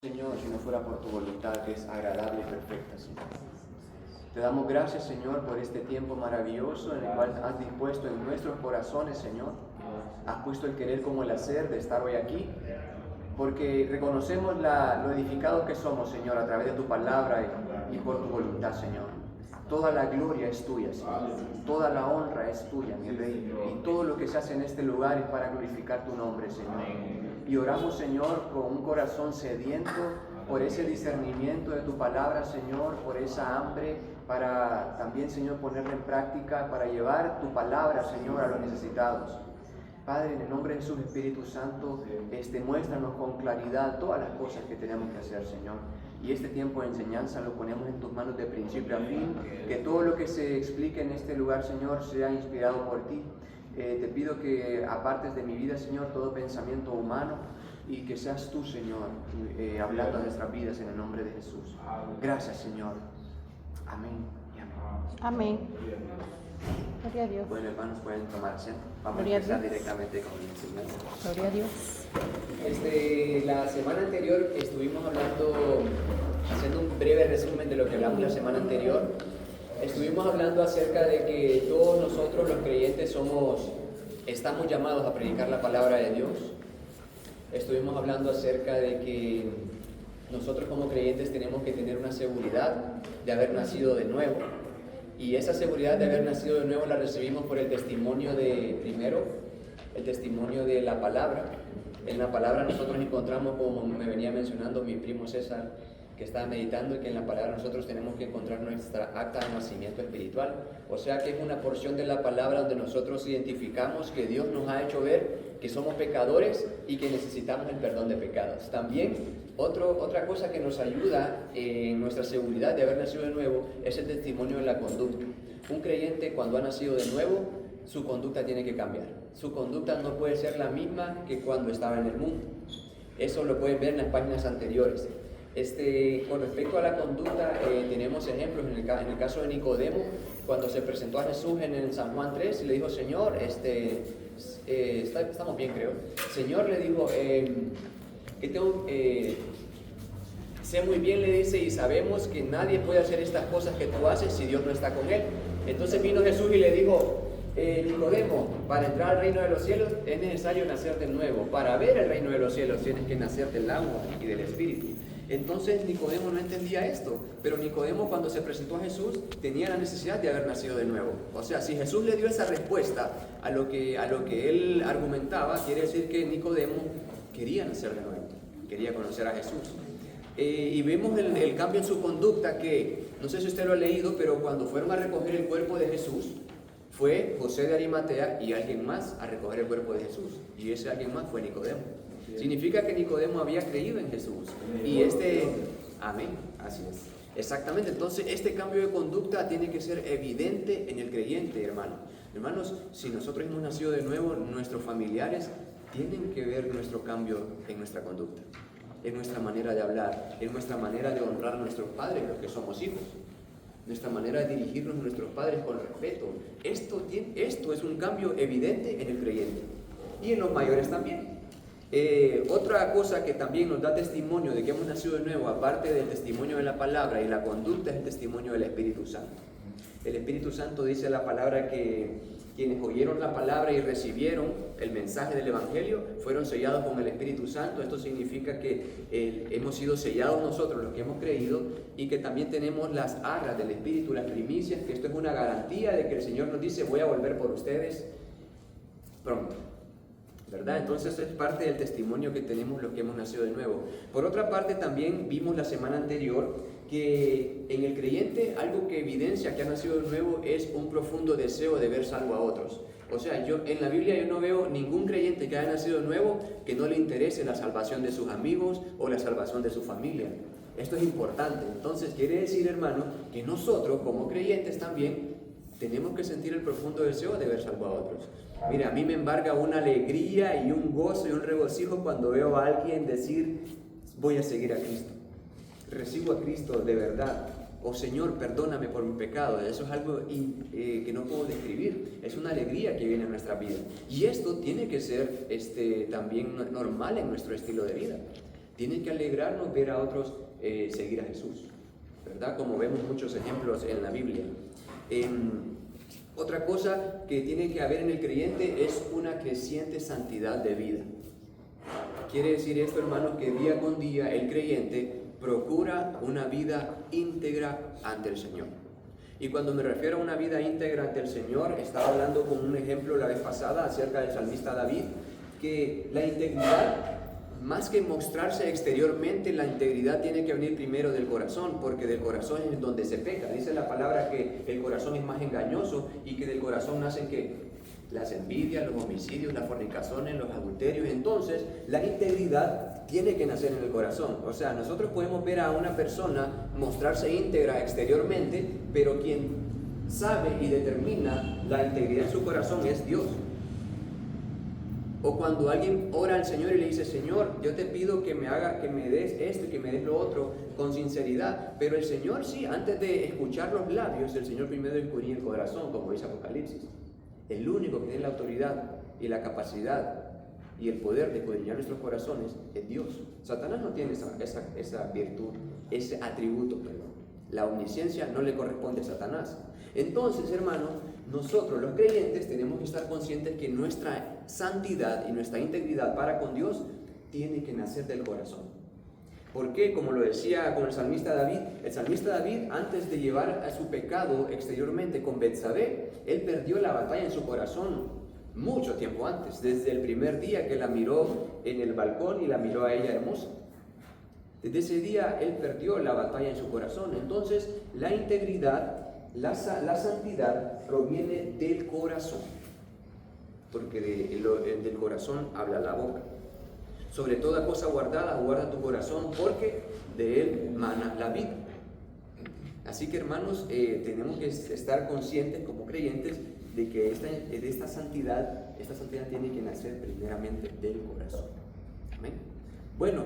Señor, si no fuera por tu voluntad que es agradable y perfecta, Señor. Te damos gracias, Señor, por este tiempo maravilloso en el cual has dispuesto en nuestros corazones, Señor. Has puesto el querer como el hacer de estar hoy aquí, porque reconocemos lo edificados que somos, Señor, a través de tu palabra y por tu voluntad, Señor. Toda la gloria es tuya, Señor. Toda la honra es tuya, mi Rey. Y todo lo que se hace en este lugar es para glorificar tu nombre, Señor. Y oramos, Señor, con un corazón sediento por ese discernimiento de tu palabra, Señor, por esa hambre para también, Señor, ponerla en práctica, para llevar tu palabra, Señor, a los necesitados. Padre, en el nombre de Jesús, Espíritu Santo, muéstranos con claridad todas las cosas que tenemos que hacer, Señor. Y este tiempo de enseñanza lo ponemos en tus manos de principio a fin, que todo lo que se explique en este lugar, Señor, sea inspirado por ti. Te pido que apartes de mi vida, Señor, todo pensamiento humano y que seas tú, Señor, hablando a nuestras vidas en el nombre de Jesús. Gracias, Señor. Amén y amén. Amén. Gloria a Dios. Bueno, hermanos, pueden tomar asiento. Vamos Gloria a a empezar Dios. directamente con la enseñanza. Gloria a Dios. La semana anterior estuvimos haciendo un breve resumen de lo que hablamos la semana anterior. Estuvimos hablando acerca de que todos nosotros los creyentes estamos llamados a predicar la palabra de Dios. Estuvimos hablando acerca de que nosotros como creyentes tenemos que tener una seguridad de haber nacido de nuevo. Y esa seguridad de haber nacido de nuevo la recibimos por el testimonio el testimonio de la palabra. En la palabra nosotros encontramos, como me venía mencionando mi primo César, que estaba meditando, que en la palabra nosotros tenemos que encontrar nuestra acta de nacimiento espiritual. O sea que es una porción de la palabra donde nosotros identificamos que Dios nos ha hecho ver que somos pecadores y que necesitamos el perdón de pecados. También otra cosa que nos ayuda en nuestra seguridad de haber nacido de nuevo es el testimonio de la conducta. Un creyente cuando ha nacido de nuevo, su conducta tiene que cambiar. Su conducta no puede ser la misma que cuando estaba en el mundo. Eso lo pueden ver en las páginas anteriores. Con respecto a la conducta, tenemos ejemplos en el caso de Nicodemo, cuando se presentó a Jesús en el San Juan 3 y le dijo: Señor, estamos bien, creo. Señor, le dijo, sé muy bien, le dice, y sabemos que nadie puede hacer estas cosas que tú haces si Dios no está con él. Entonces vino Jesús y le dijo: Nicodemo, para entrar al reino de los cielos es necesario nacer de nuevo. Para ver el reino de los cielos tienes que nacer del agua y del Espíritu. Entonces Nicodemo no entendía esto, pero Nicodemo cuando se presentó a Jesús tenía la necesidad de haber nacido de nuevo. O sea, si Jesús le dio esa respuesta a lo que él argumentaba, quiere decir que Nicodemo quería nacer de nuevo, quería conocer a Jesús. Y vemos el cambio en su conducta, que no sé si usted lo ha leído, pero cuando fueron a recoger el cuerpo de Jesús, fue José de Arimatea y alguien más a recoger el cuerpo de Jesús, y ese alguien más fue Nicodemo. Significa que Nicodemo había creído en Jesús. Y amén, así es. Exactamente, entonces este cambio de conducta tiene que ser evidente en el creyente, hermano. Hermanos, si nosotros hemos nacido de nuevo, nuestros familiares tienen que ver nuestro cambio en nuestra conducta, en nuestra manera de hablar, en nuestra manera de honrar a nuestros padres, los que somos hijos, nuestra manera de dirigirnos a nuestros padres con respeto. Esto es un cambio evidente en el creyente y en los mayores también. Otra cosa que también nos da testimonio de que hemos nacido de nuevo, aparte del testimonio de la palabra y la conducta, es el testimonio del Espíritu Santo. El Espíritu Santo dice la palabra que quienes oyeron la palabra y recibieron el mensaje del Evangelio fueron sellados con el Espíritu Santo. Esto significa que hemos sido sellados nosotros, los que hemos creído, y que también tenemos las arras del Espíritu, las primicias, que esto es una garantía de que el Señor nos dice: voy a volver por ustedes pronto, ¿verdad? Entonces es parte del testimonio que tenemos los que hemos nacido de nuevo. Por otra parte, también vimos la semana anterior que en el creyente algo que evidencia que ha nacido de nuevo es un profundo deseo de ver salvo a otros. O sea, en la Biblia yo no veo ningún creyente que haya nacido de nuevo que no le interese la salvación de sus amigos o la salvación de su familia. Esto es importante. Entonces quiere decir, hermano, que nosotros como creyentes también tenemos que sentir el profundo deseo de ver salvo a otros. Mira, a mí me embarga una alegría y un gozo y un regocijo cuando veo a alguien decir: voy a seguir a Cristo, recibo a Cristo de verdad, o Señor, perdóname por mi pecado. Eso es algo que no puedo describir, es una alegría que viene en nuestra vida. Y esto tiene que ser también normal en nuestro estilo de vida. Tiene que alegrarnos ver a otros seguir a Jesús, ¿verdad? Como vemos muchos ejemplos en la Biblia. Otra cosa que tiene que haber en el creyente es una creciente santidad de vida. Quiere decir esto, hermanos, que día con día el creyente procura una vida íntegra ante el Señor. Y cuando me refiero a una vida íntegra ante el Señor, estaba hablando con un ejemplo la vez pasada acerca del salmista David, que la integridad, más que mostrarse exteriormente, la integridad tiene que venir primero del corazón, porque del corazón es donde se peca. Dice la palabra que el corazón es más engañoso y que del corazón nacen ¿qué? Las envidias, los homicidios, las fornicaciones, los adulterios. Entonces, la integridad tiene que nacer en el corazón. O sea, nosotros podemos ver a una persona mostrarse íntegra exteriormente, pero quien sabe y determina la integridad en su corazón es Dios. O cuando alguien ora al Señor y le dice: Señor, yo te pido que me des esto y que me des lo otro, con sinceridad. Pero el Señor sí, antes de escuchar los labios, el Señor primero escudriña el corazón, como dice Apocalipsis. El único que tiene la autoridad y la capacidad y el poder de escudriñar nuestros corazones es Dios. Satanás no tiene esa virtud, ese atributo, perdón. La omnisciencia no le corresponde a Satanás. Entonces, hermanos, nosotros los creyentes tenemos que estar conscientes que nuestra santidad y nuestra integridad para con Dios tiene que nacer del corazón. ¿Por qué? Como lo decía con el salmista David, antes de llevar a su pecado exteriormente con Betsabé, él perdió la batalla en su corazón mucho tiempo antes, desde el primer día que la miró en el balcón y la miró a ella hermosa. Desde ese día él perdió la batalla en su corazón. Entonces, la integridad, la santidad proviene del corazón, porque del corazón habla la boca. Sobre toda cosa guardada, guarda tu corazón, porque de él mana la vida. Así que, hermanos, tenemos que estar conscientes como creyentes de que esta santidad tiene que nacer primeramente del corazón. Amén. Bueno,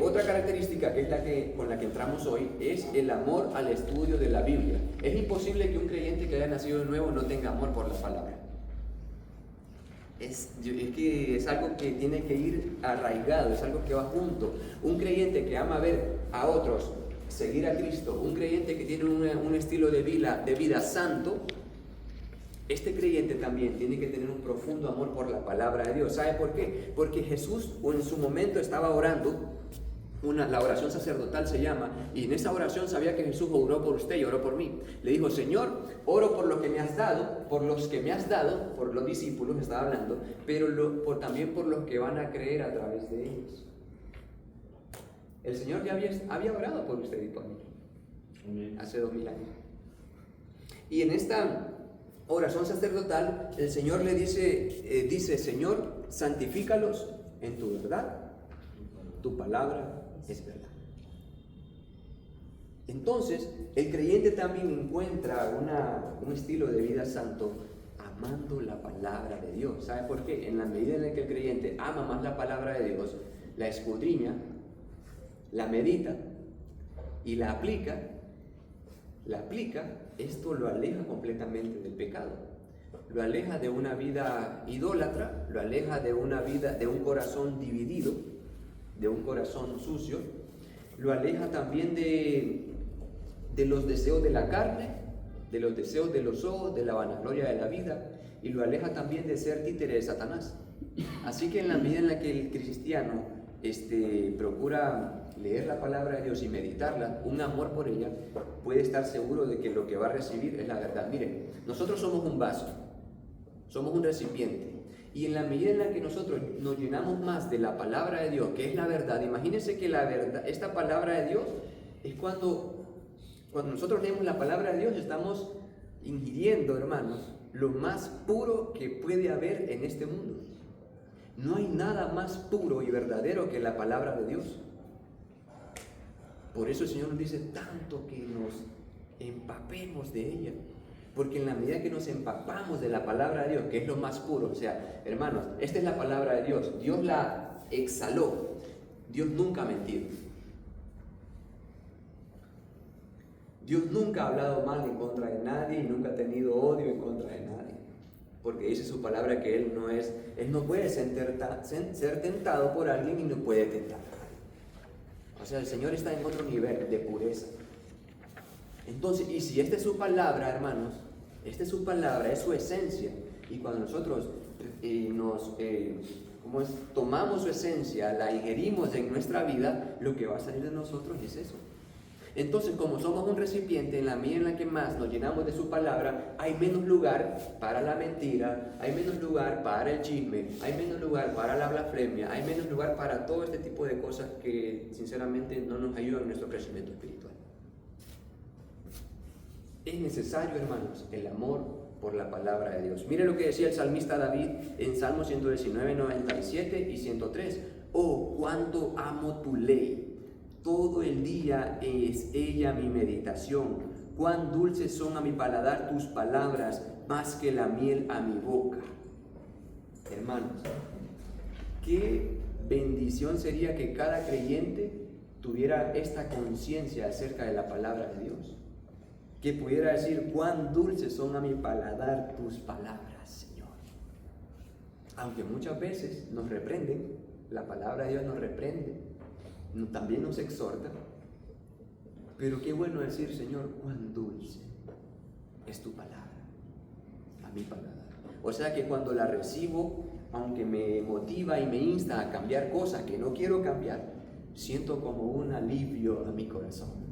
otra característica que es con la que entramos hoy es el amor al estudio de la Biblia. Es imposible que un creyente que haya nacido de nuevo no tenga amor por la palabra. Es que es algo que tiene que ir arraigado, es algo que va junto. Un creyente que ama ver a otros seguir a Cristo, un creyente que tiene un estilo de vida santo, este creyente también tiene que tener un profundo amor por la palabra de Dios. ¿Sabe por qué? Porque Jesús en su momento estaba orando, la oración sacerdotal se llama, y en esa oración sabía que Jesús oró por usted y oró por mí. Le dijo: Señor, oro por lo que me has dado, por los que me has dado, por los discípulos que estaba hablando, pero también por los que van a creer a través de ellos. El Señor ya había orado por usted y por mí, hace 2000 años. Y en esta oración sacerdotal, el Señor le dice: Señor, santifícalos en tu verdad, tu palabra es verdad. Entonces, el creyente también encuentra un estilo de vida santo amando la palabra de Dios. ¿Sabe por qué? En la medida en la que el creyente ama más la palabra de Dios, la escudriña, la medita y la aplica, esto lo aleja completamente del pecado. Lo aleja de una vida idólatra, lo aleja de una vida, de un corazón dividido, de un corazón sucio, lo aleja también de los deseos de la carne, de los deseos de los ojos, de la vanagloria de la vida, y lo aleja también de ser títere de Satanás. Así que en la medida en la que el cristiano procura leer la palabra de Dios y meditarla, un amor por ella, puede estar seguro de que lo que va a recibir es la verdad. Miren, nosotros somos un vaso, somos un recipiente, y en la medida en la que nosotros nos llenamos más de la palabra de Dios, que es la verdad, imagínense que la verdad, esta palabra de Dios es cuando nosotros leemos la palabra de Dios, estamos ingiriendo, hermanos, lo más puro que puede haber en este mundo. No hay nada más puro y verdadero que la palabra de Dios. Por eso el Señor nos dice tanto que nos empapemos de ella. Porque en la medida que nos empapamos de la palabra de Dios, que es lo más puro, o sea, hermanos, esta es la palabra de Dios. Dios la exhaló. Dios nunca ha mentido. Dios nunca ha hablado mal en contra de nadie y nunca ha tenido odio en contra de nadie. Porque dice su palabra que Él no puede ser tentado por alguien y no puede tentar a alguien. sea, el Señor está en otro nivel de pureza. Entonces, y si esta es su palabra, hermanos, esta es su palabra, es su esencia. Y cuando nosotros tomamos su esencia, la ingerimos en nuestra vida, lo que va a salir de nosotros es eso. Entonces, como somos un recipiente, en la medida en la que más nos llenamos de su palabra, hay menos lugar para la mentira, hay menos lugar para el chisme, hay menos lugar para la blasfemia, hay menos lugar para todo este tipo de cosas que sinceramente no nos ayudan en nuestro crecimiento espiritual. Es necesario, hermanos, el amor por la palabra de Dios. Mire lo que decía el salmista David en Salmo 119, 97 y 103. Oh, cuánto amo tu ley. Todo el día es ella mi meditación. Cuán dulces son a mi paladar tus palabras, más que la miel a mi boca. Hermanos, qué bendición sería que cada creyente tuviera esta conciencia acerca de la palabra de Dios. Que pudiera decir, cuán dulces son a mi paladar tus palabras, Señor. Aunque muchas veces nos reprenden, la palabra de Dios nos reprende, también nos exhorta, pero qué bueno decir, Señor, cuán dulce es tu palabra a mi paladar. O sea que cuando la recibo, aunque me motiva y me insta a cambiar cosas que no quiero cambiar, siento como un alivio a mi corazón.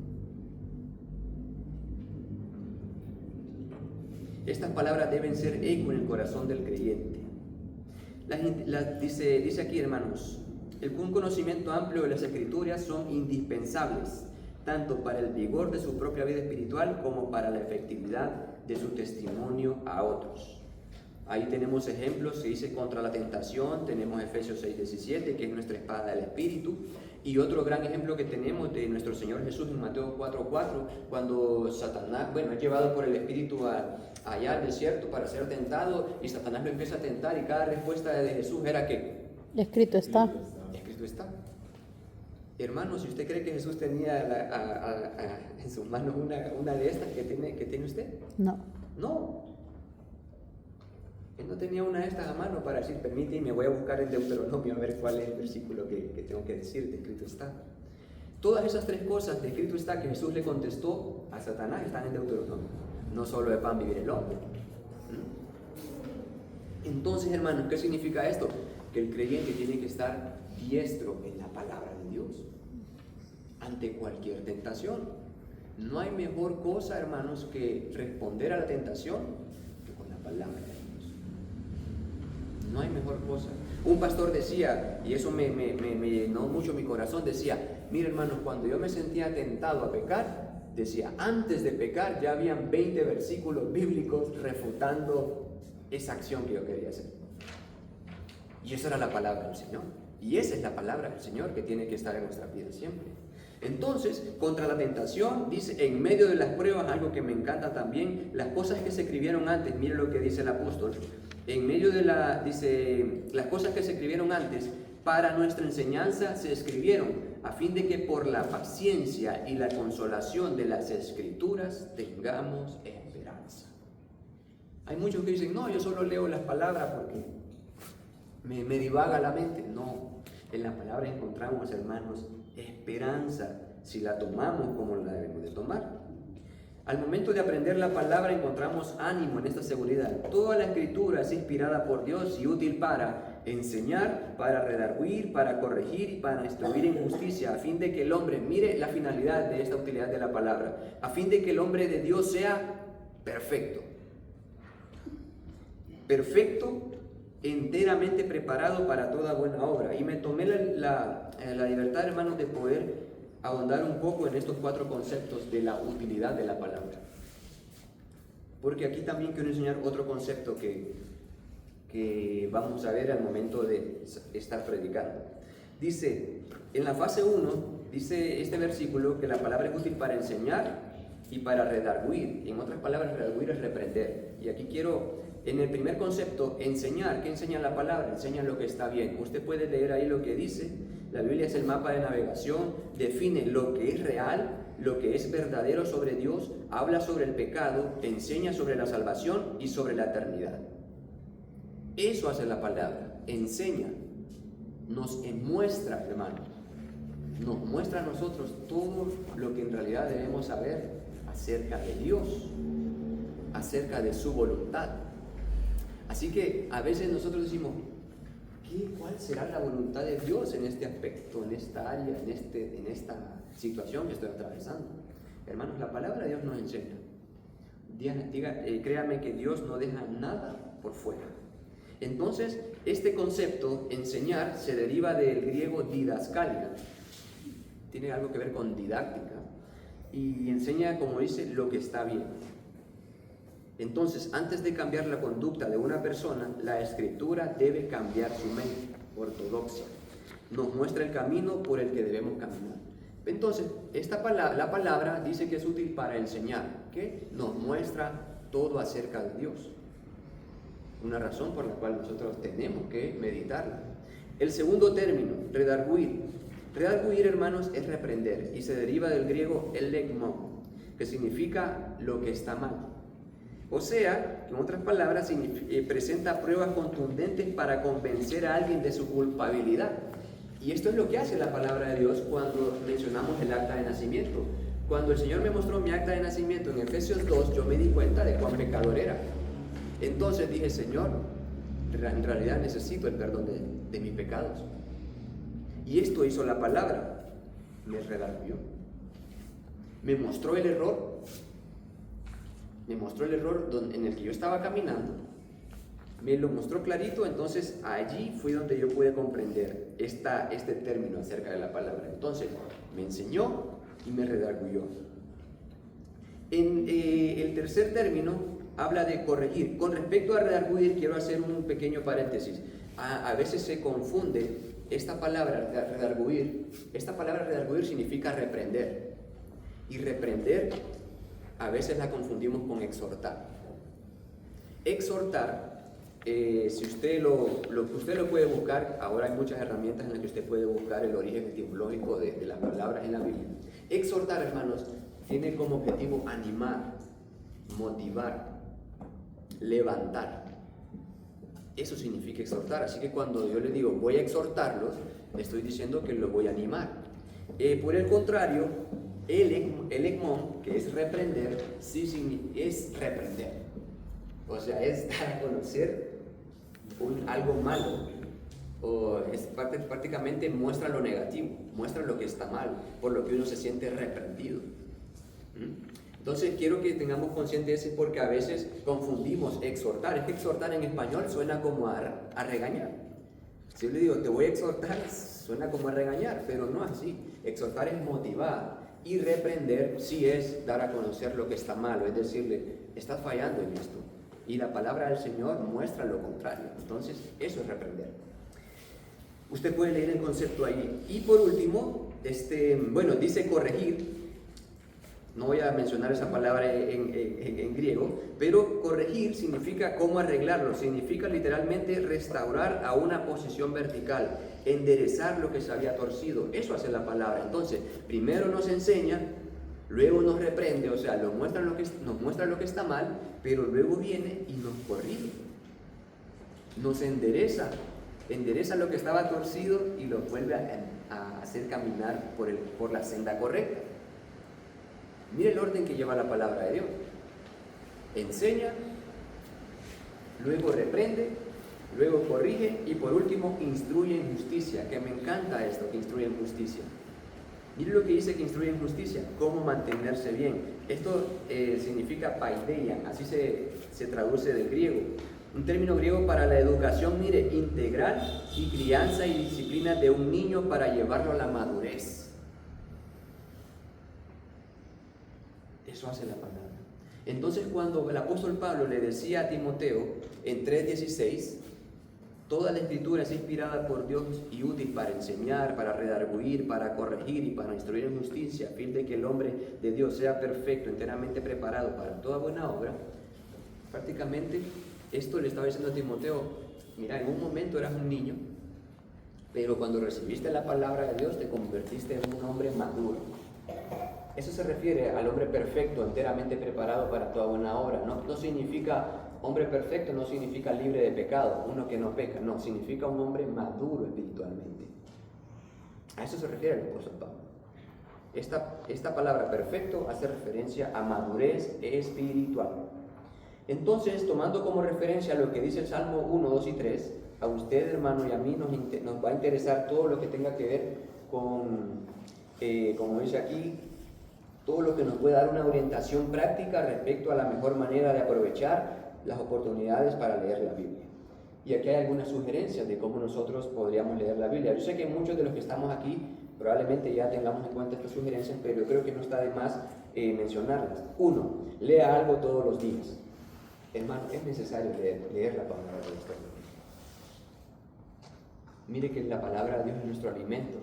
Estas palabras deben ser eco en el corazón del creyente. Dice aquí, hermanos, un conocimiento amplio de las Escrituras son indispensables, tanto para el vigor de su propia vida espiritual como para la efectividad de su testimonio a otros. Ahí tenemos ejemplos, se dice contra la tentación, tenemos Efesios 6:17, que es nuestra espada del Espíritu, y otro gran ejemplo que tenemos de nuestro Señor Jesús en Mateo 4:4, cuando Satanás, es llevado por el Espíritu allá al desierto para ser tentado, y Satanás lo empieza a tentar, y cada respuesta de Jesús era ¿qué? Escrito está. Escrito está. Hermano, si usted cree que Jesús tenía en sus manos una de estas que tiene usted, no. Él no tenía una de estas a mano para decir, permíteme, voy a buscar en Deuteronomio a ver cuál es el versículo que tengo que decir, de escrito está. Todas esas tres cosas de escrito está que Jesús le contestó a Satanás están en Deuteronomio. No solo de pan vivir el hombre. Entonces, hermanos, ¿qué significa esto? Que el creyente tiene que estar diestro en la palabra de Dios ante cualquier tentación. No hay mejor cosa, hermanos, que responder a la tentación que con la palabra de Dios. No hay mejor cosa. Un pastor decía, y eso me llenó mucho mi corazón, decía, mire, hermanos, cuando yo me sentía tentado a pecar, decía, antes de pecar ya habían 20 versículos bíblicos refutando esa acción que yo quería hacer. Y esa era la palabra del Señor. Y esa es la palabra del Señor que tiene que estar en nuestra vida siempre. Entonces, contra la tentación, dice, en medio de las pruebas, algo que me encanta también, las cosas que se escribieron antes, mire lo que dice el apóstol, en medio de las cosas que se escribieron antes, para nuestra enseñanza se escribieron, a fin de que por la paciencia y la consolación de las Escrituras tengamos esperanza. Hay muchos que dicen, no, yo solo leo las palabras porque me divaga la mente. No, en la palabra encontramos, hermanos, esperanza, si la tomamos como la debemos de tomar. Al momento de aprender la palabra encontramos ánimo en esta seguridad. Toda la Escritura es inspirada por Dios y útil para enseñar, para redarguir, para corregir y para instruir en justicia, a fin de que el hombre, mire la finalidad de esta utilidad de la palabra, a fin de que el hombre de Dios sea perfecto. Perfecto, enteramente preparado para toda buena obra. Y me tomé la libertad, hermanos, de poder ahondar un poco en estos 4 conceptos de la utilidad de la palabra. Porque aquí también quiero enseñar otro concepto que vamos a ver al momento de estar predicando. Dice, en la fase 1, dice este versículo que la palabra es útil para enseñar y para redarguir. En otras palabras, redarguir es reprender. Y aquí quiero, en el primer concepto, enseñar. ¿Qué enseña la palabra? Enseña lo que está bien. Usted puede leer ahí lo que dice. La Biblia es el mapa de navegación, define lo que es real, lo que es verdadero sobre Dios, habla sobre el pecado, enseña sobre la salvación y sobre la eternidad. Eso hace la palabra, enseña, nos muestra, hermano. nos muestra a nosotros todo lo que en realidad debemos saber acerca de Dios, acerca de su voluntad. Así que a veces nosotros decimos, ¿cuál será la voluntad de Dios en este aspecto, en esta área, en esta situación que estoy atravesando? Hermanos, la palabra de Dios nos enseña. Créame que Dios no deja nada por fuera. Entonces, este concepto, enseñar, se deriva del griego didascalia. Tiene algo que ver con didáctica. Y enseña, como dice, lo que está bien. Entonces, antes de cambiar la conducta de una persona, la Escritura debe cambiar su mente ortodoxa. Nos muestra el camino por el que debemos caminar. Entonces, la palabra dice que es útil para enseñar, que nos muestra todo acerca de Dios. Una razón por la cual nosotros tenemos que meditarla. El segundo término, redarguir. Redarguir, hermanos, es reprender y se deriva del griego elegmon, que significa lo que está mal. O sea, en otras palabras, presenta pruebas contundentes para convencer a alguien de su culpabilidad. Y esto es lo que hace la palabra de Dios cuando mencionamos el acta de nacimiento. Cuando el Señor me mostró mi acta de nacimiento en Efesios 2, yo me di cuenta de cuán pecador era. Entonces dije, Señor, en realidad necesito el perdón de mis pecados. Y esto hizo la palabra, me redarguyó. Me mostró el error. Me mostró el error en el que yo estaba caminando, me lo mostró clarito. Entonces allí fue donde yo pude comprender este término acerca de la palabra. Entonces me enseñó y me redarguyó. En el tercer término habla de corregir. Con respecto a redarguir, quiero hacer un pequeño paréntesis. A veces se confunde esta palabra redarguir. Esta palabra redarguir significa reprender, y reprender a veces la confundimos con exhortar. Exhortar, si usted usted lo puede buscar, ahora hay muchas herramientas en las que usted puede buscar el origen etimológico de las palabras en la Biblia. Exhortar, hermanos, tiene como objetivo animar, motivar, levantar. Eso significa exhortar. Así que cuando yo le digo voy a exhortarlos, le estoy diciendo que los voy a animar. Por el contrario, elegmon, que es reprender, sí es reprender. O sea, es dar a conocer algo malo. O es prácticamente muestra lo negativo, muestra lo que está mal, por lo que uno se siente reprendido. Entonces quiero que tengamos consciente de eso, porque a veces confundimos exhortar. Es que exhortar en español suena como a regañar. Si yo le digo te voy a exhortar, suena como a regañar, pero no así. Exhortar es motivar. Y reprender sí es dar a conocer lo que está malo, es decirle, estás fallando en esto. Y la palabra del Señor muestra lo contrario. Entonces, eso es reprender. Usted puede leer el concepto ahí. Y por último, dice corregir. No voy a mencionar esa palabra en griego, pero corregir significa cómo arreglarlo. Significa literalmente restaurar a una posición vertical, enderezar lo que se había torcido. Eso hace la palabra. Entonces, primero nos enseña, luego nos reprende, o sea, nos muestra lo que está mal, pero luego viene y nos corrige. Nos endereza lo que estaba torcido y lo vuelve a hacer caminar por la senda correcta. Mire el orden que lleva la palabra de Dios. Enseña, luego reprende, luego corrige y por último instruye en justicia, que me encanta esto, que instruye en justicia. Mire lo que dice que instruye en justicia, cómo mantenerse bien. Esto significa paideia, así se traduce del griego. Un término griego para la educación, mire, integral y crianza y disciplina de un niño para llevarlo a la madurez. Eso hace la palabra. Entonces, cuando el apóstol Pablo le decía a Timoteo en 3:16, toda la escritura es inspirada por Dios y útil para enseñar, para redarguir, para corregir y para instruir en justicia, a fin de que el hombre de Dios sea perfecto, enteramente preparado para toda buena obra. Prácticamente esto le estaba diciendo a Timoteo, mira, en un momento eras un niño, pero cuando recibiste la palabra de Dios te convertiste en un hombre maduro. Eso se refiere al hombre perfecto, enteramente preparado para toda buena obra. No significa hombre perfecto, no significa libre de pecado, uno que no peca, no, significa un hombre maduro espiritualmente. A eso se refiere el apóstol Pablo. Esta palabra perfecto hace referencia a madurez espiritual. Entonces, tomando como referencia lo que dice el Salmo 1, 2 y 3, a usted, hermano, y a mí nos va a interesar todo lo que tenga que ver con, como dice aquí, todo lo que nos pueda dar una orientación práctica respecto a la mejor manera de aprovechar las oportunidades para leer la Biblia. Y aquí hay algunas sugerencias de cómo nosotros podríamos leer la Biblia. Yo sé que muchos de los que estamos aquí probablemente ya tengamos en cuenta estas sugerencias, pero yo creo que no está de más mencionarlas. 1. Lea algo todos los días. Hermano, es necesario leer la palabra de Dios. Mire que la palabra de Dios es nuestro alimento,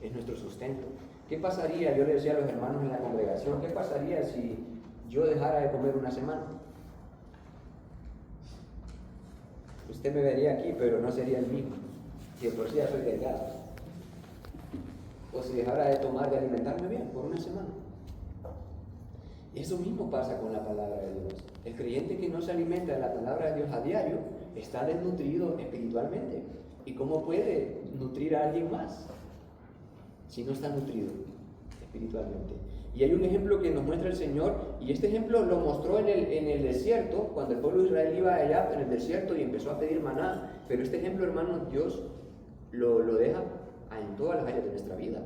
es nuestro sustento. ¿Qué pasaría? Yo le decía a los hermanos en la congregación, ¿qué pasaría si yo dejara de comer una semana? Usted me vería aquí, pero no sería el mismo, que por sí ya soy delgado. O si dejara de tomar, de alimentarme bien por una semana. Eso mismo pasa con la palabra de Dios. El creyente que no se alimenta de la palabra de Dios a diario está desnutrido espiritualmente. ¿Y cómo puede nutrir a alguien más si no está nutrido espiritualmente? Y hay un ejemplo que nos muestra el Señor, y este ejemplo lo mostró en el desierto, cuando el pueblo de Israel iba allá en el desierto y empezó a pedir maná. Pero este ejemplo, hermanos, Dios lo deja en todas las áreas de nuestra vida,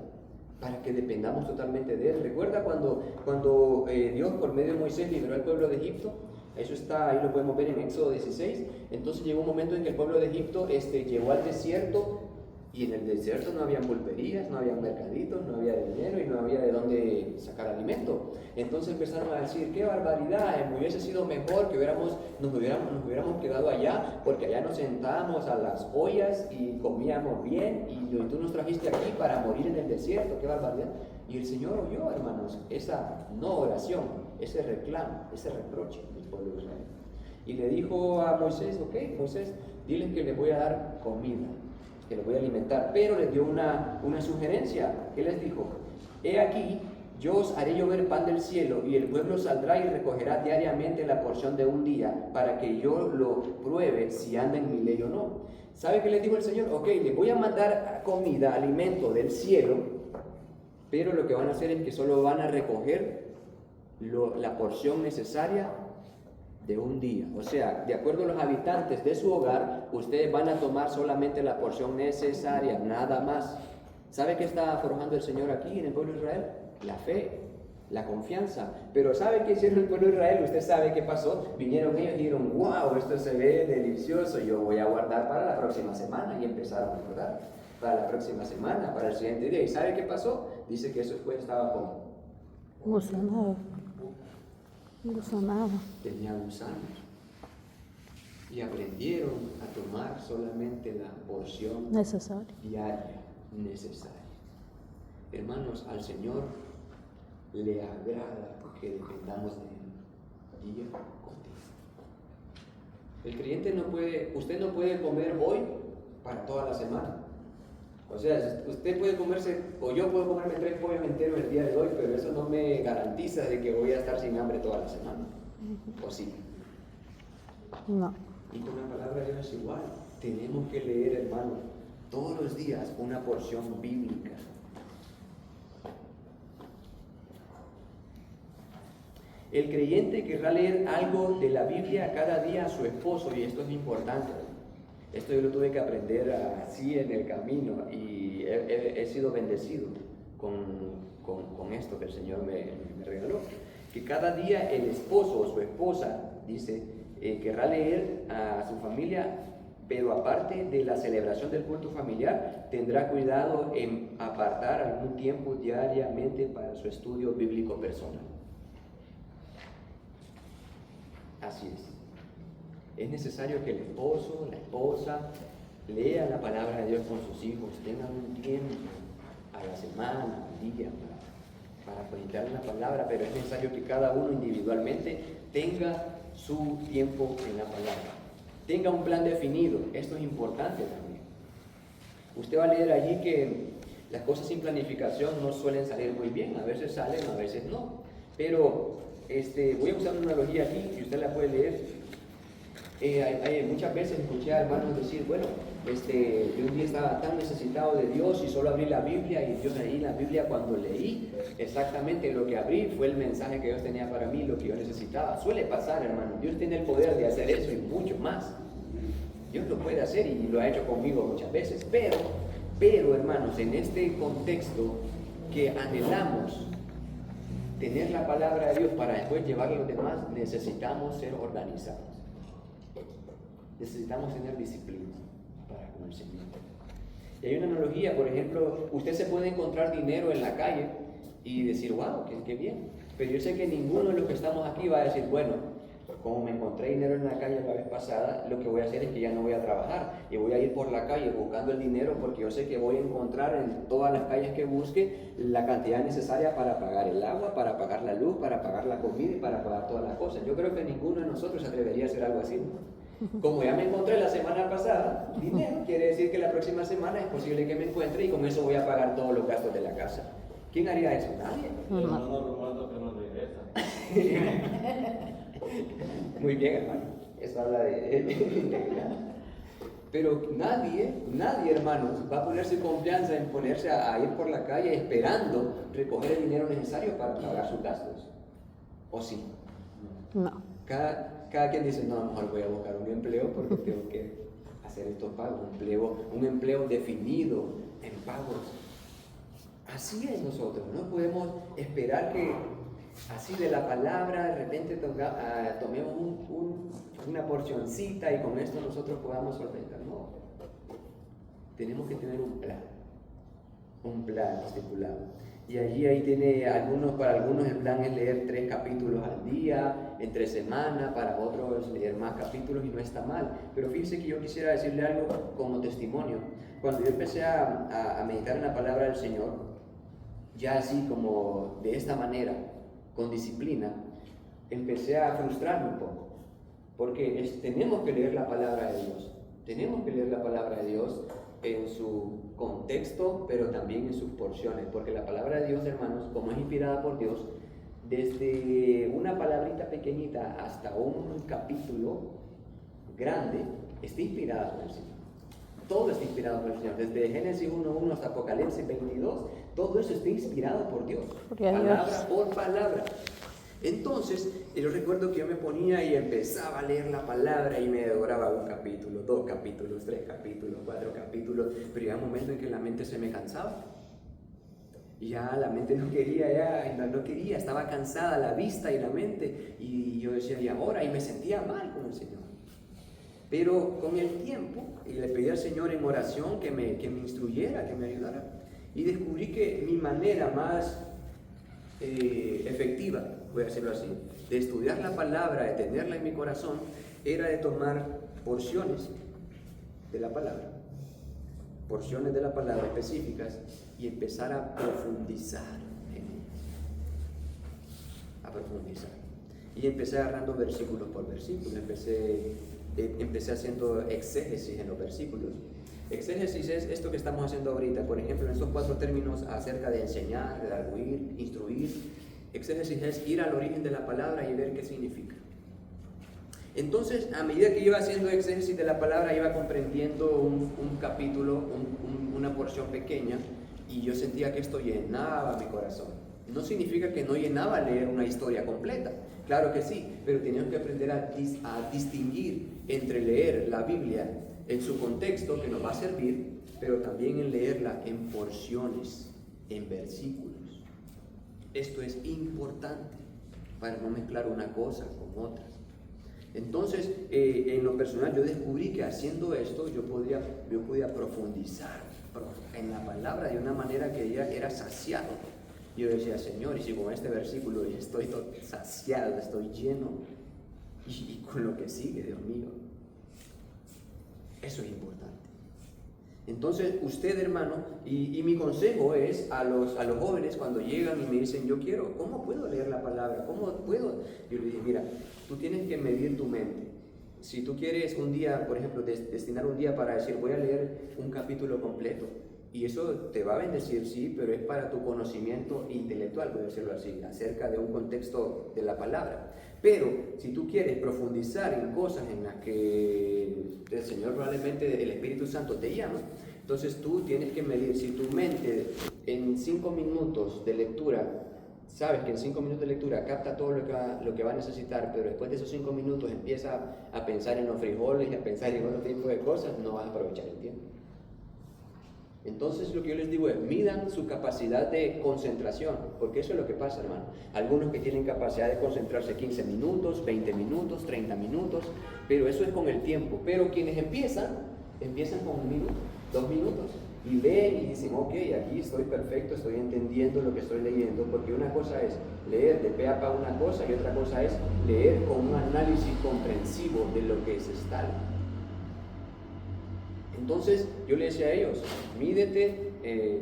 para que dependamos totalmente de Él. ¿Recuerda cuando Dios por medio de Moisés liberó al pueblo de Egipto? Eso está, ahí lo podemos ver en Éxodo 16. Entonces llegó un momento en que el pueblo de Egipto llegó al desierto, y en el desierto no había pulperías, no había mercaditos, no había dinero y no había de dónde sacar alimento. Entonces empezaron a decir, qué barbaridad, me hubiese sido mejor que nos hubiéramos quedado allá, porque allá nos sentábamos a las ollas y comíamos bien, y tú nos trajiste aquí para morir en el desierto, qué barbaridad. Y el Señor oyó, hermanos, esa no oración, ese reclamo, ese reproche del pueblo de Israel. Y le dijo a Moisés, ok, Moisés, diles que les voy a dar comida, que les voy a alimentar, pero les dio una sugerencia. ¿Qué les dijo? He aquí, yo os haré llover pan del cielo, y el pueblo saldrá y recogerá diariamente la porción de un día, para que yo lo pruebe si anda en mi ley o no. ¿Sabe qué les dijo el Señor? Ok, les voy a mandar comida, alimento del cielo, pero lo que van a hacer es que solo van a recoger la porción necesaria de un día. O sea, de acuerdo a los habitantes de su hogar, ustedes van a tomar solamente la porción necesaria, nada más. ¿Sabe qué está forjando el Señor aquí en el pueblo de Israel? La fe, la confianza. Pero ¿sabe qué hicieron el pueblo de Israel? Usted sabe qué pasó. Vinieron ellos y dijeron, wow, esto se ve delicioso, yo voy a guardar para la próxima semana. Y empezaron a guardar para la próxima semana, para el siguiente día. ¿Y sabe qué pasó? Dice que eso después estaba como gusanado. Tenía gusanos. Y aprendieron a tomar solamente la porción Necesario. diaria necesaria. Hermanos, al Señor le agrada que dependamos de Él día con día. El creyente usted no puede comer hoy para toda la semana. O sea, usted puede comerse, o yo puedo comerme 3 pollos enteros el día de hoy, pero eso no me garantiza de que voy a estar sin hambre toda la semana. ¿O sí? No. Y con la palabra de Dios es igual. Tenemos que leer, hermano, todos los días una porción bíblica. El creyente querrá leer algo de la Biblia cada día a su esposo, y esto es importante. Esto yo lo tuve que aprender así en el camino, y he sido bendecido con esto que el Señor me regaló. Que cada día el esposo o su esposa, dice, querrá leer a su familia, pero aparte de la celebración del culto familiar, tendrá cuidado en apartar algún tiempo diariamente para su estudio bíblico personal. Así es. Es necesario que el esposo, la esposa, lea la palabra de Dios con sus hijos, tengan un tiempo a la semana, al día, para meditar en la palabra, pero es necesario que cada uno individualmente tenga su tiempo en la palabra. Tenga un plan definido, esto es importante también. Usted va a leer allí que las cosas sin planificación no suelen salir muy bien, a veces salen, a veces no. Pero voy a usar una analogía aquí y usted la puede leer. Muchas veces escuché a hermanos decir, bueno, yo un día estaba tan necesitado de Dios y solo abrí la Biblia, y Dios ahí la Biblia, cuando leí exactamente lo que abrí fue el mensaje que Dios tenía para mí, lo que yo necesitaba. Suele pasar, hermano, Dios tiene el poder de hacer eso y mucho más. Dios lo puede hacer y lo ha hecho conmigo muchas veces, pero hermanos, en este contexto que anhelamos tener la palabra de Dios para después llevarla a los demás, necesitamos ser organizados. Necesitamos tener disciplina para con el Señor. Y hay una analogía, por ejemplo, usted se puede encontrar dinero en la calle y decir, wow, qué bien. Pero yo sé que ninguno de los que estamos aquí va a decir, bueno, como me encontré dinero en la calle la vez pasada, lo que voy a hacer es que ya no voy a trabajar y voy a ir por la calle buscando el dinero, porque yo sé que voy a encontrar en todas las calles que busque la cantidad necesaria para pagar el agua, para pagar la luz, para pagar la comida y para pagar todas las cosas. Yo creo que ninguno de nosotros se atrevería a hacer algo así, ¿no? Como ya me encontré la semana pasada dinero, quiere decir que la próxima semana es posible que me encuentre y con eso voy a pagar todos los gastos de la casa. ¿Quién haría eso? Nadie. Muy bien, hermano. Eso habla de integridad. Pero nadie, hermanos, va a ponerse confianza en ponerse a ir por la calle esperando recoger el dinero necesario para pagar sus gastos. ¿O sí? No. Cada quien dice, no, a lo mejor voy a buscar un empleo porque tengo que hacer estos pagos, un empleo definido en pagos. Así es nosotros, no podemos esperar que así de la palabra de repente tomemos una porcioncita y con esto nosotros podamos solventar. No, tenemos que tener un plan estipulado. Y ahí tiene para algunos el plan es leer 3 capítulos al día, entre semana, para otros leer más capítulos y no está mal. Pero fíjense que yo quisiera decirle algo como testimonio. Cuando yo empecé a meditar en la palabra del Señor, ya así como de esta manera, con disciplina, empecé a frustrarme un poco. Porque tenemos que leer la palabra de Dios. Tenemos que leer la palabra de Dios en su contexto, pero también en sus porciones, porque la palabra de Dios, hermanos, como es inspirada por Dios, desde una palabrita pequeñita hasta un capítulo grande, está inspirada por el Señor. Todo está inspirado por el Señor, desde Génesis 1:1 hasta Apocalipsis 22, todo eso está inspirado por Dios, palabra por palabra. Entonces, yo recuerdo que yo me ponía y empezaba a leer la palabra y me devoraba 1 capítulo, 2 capítulos, 3 capítulos, 4 capítulos, pero llegaba un momento en que la mente se me cansaba. Y ya la mente no quería, estaba cansada la vista y la mente. Y yo decía, ¿y ahora? Y me sentía mal con el Señor. Pero con el tiempo, y le pedí al Señor en oración que me instruyera, que me ayudara. Y descubrí que mi manera más efectiva, voy a decirlo así, de estudiar la palabra, de tenerla en mi corazón, era de tomar porciones de la palabra específicas y empezar a profundizar en ellas. Y empecé agarrando versículos por versículo, empecé haciendo exégesis en los versículos. Exégesis es esto que estamos haciendo ahorita, por ejemplo, en estos 4 términos acerca de enseñar, de arguir, instruir. Exégesis es ir al origen de la palabra y ver qué significa. Entonces, a medida que iba haciendo exégesis de la palabra, iba comprendiendo un capítulo, una porción pequeña, y yo sentía que esto llenaba mi corazón. No significa que no llenaba leer una historia completa, claro que sí, pero teníamos que aprender a distinguir entre leer la Biblia en su contexto, que nos va a servir, pero también en leerla en porciones, en versículos. Esto es importante para no mezclar una cosa con otras. Entonces, en lo personal, yo descubrí que haciendo esto yo podía profundizar en la palabra de una manera que ya era saciado. Yo decía, Señor, y si con este versículo ya estoy saciado, estoy lleno, y con lo que sigue, Dios mío, eso es importante. Entonces, usted, hermano, y mi consejo es a los jóvenes cuando llegan y me dicen, ¿cómo puedo leer la palabra? ¿Cómo puedo? Yo les dije, mira, tú tienes que medir tu mente. Si tú quieres un día, por ejemplo, destinar un día para decir, voy a leer un capítulo completo, Y eso te va a bendecir, sí, pero es para tu conocimiento intelectual, por decirlo así, acerca de un contexto de la palabra. Pero si tú quieres profundizar en cosas en las que el Señor probablemente, el Espíritu Santo te llama, entonces tú tienes que medir. Si tu mente en 5 minutos de lectura, sabes que en 5 minutos de lectura capta todo lo que va a necesitar, pero después de esos 5 minutos empieza a pensar en los frijoles y a pensar en otro tipo de cosas, no vas a aprovechar el tiempo. Entonces lo que yo les digo es, midan su capacidad de concentración, porque eso es lo que pasa, hermano. Algunos que tienen capacidad de concentrarse 15 minutos, 20 minutos, 30 minutos, pero eso es con el tiempo. Pero quienes empiezan con 1 minuto, 2 minutos, y leen y dicen, ok, aquí estoy perfecto, estoy entendiendo lo que estoy leyendo, porque una cosa es leer de pe a pa una cosa y otra cosa es leer con un análisis comprensivo de lo que se está leyendo. Entonces yo le decía a ellos, mídete,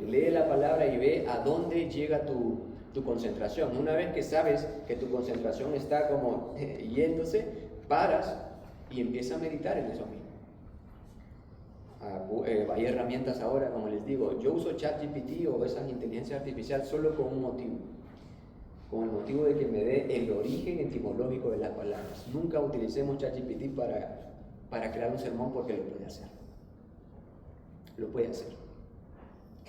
lee la palabra y ve a dónde llega tu concentración. Una vez que sabes que tu concentración está como yéndose, paras y empieza a meditar en eso mismo. Hay herramientas ahora, como les digo, yo uso ChatGPT o esas inteligencias artificiales solo con un motivo, con el motivo de que me dé el origen etimológico de las palabras. Nunca utilicemos ChatGPT para crear un sermón, porque lo puede hacer. Lo puede hacer.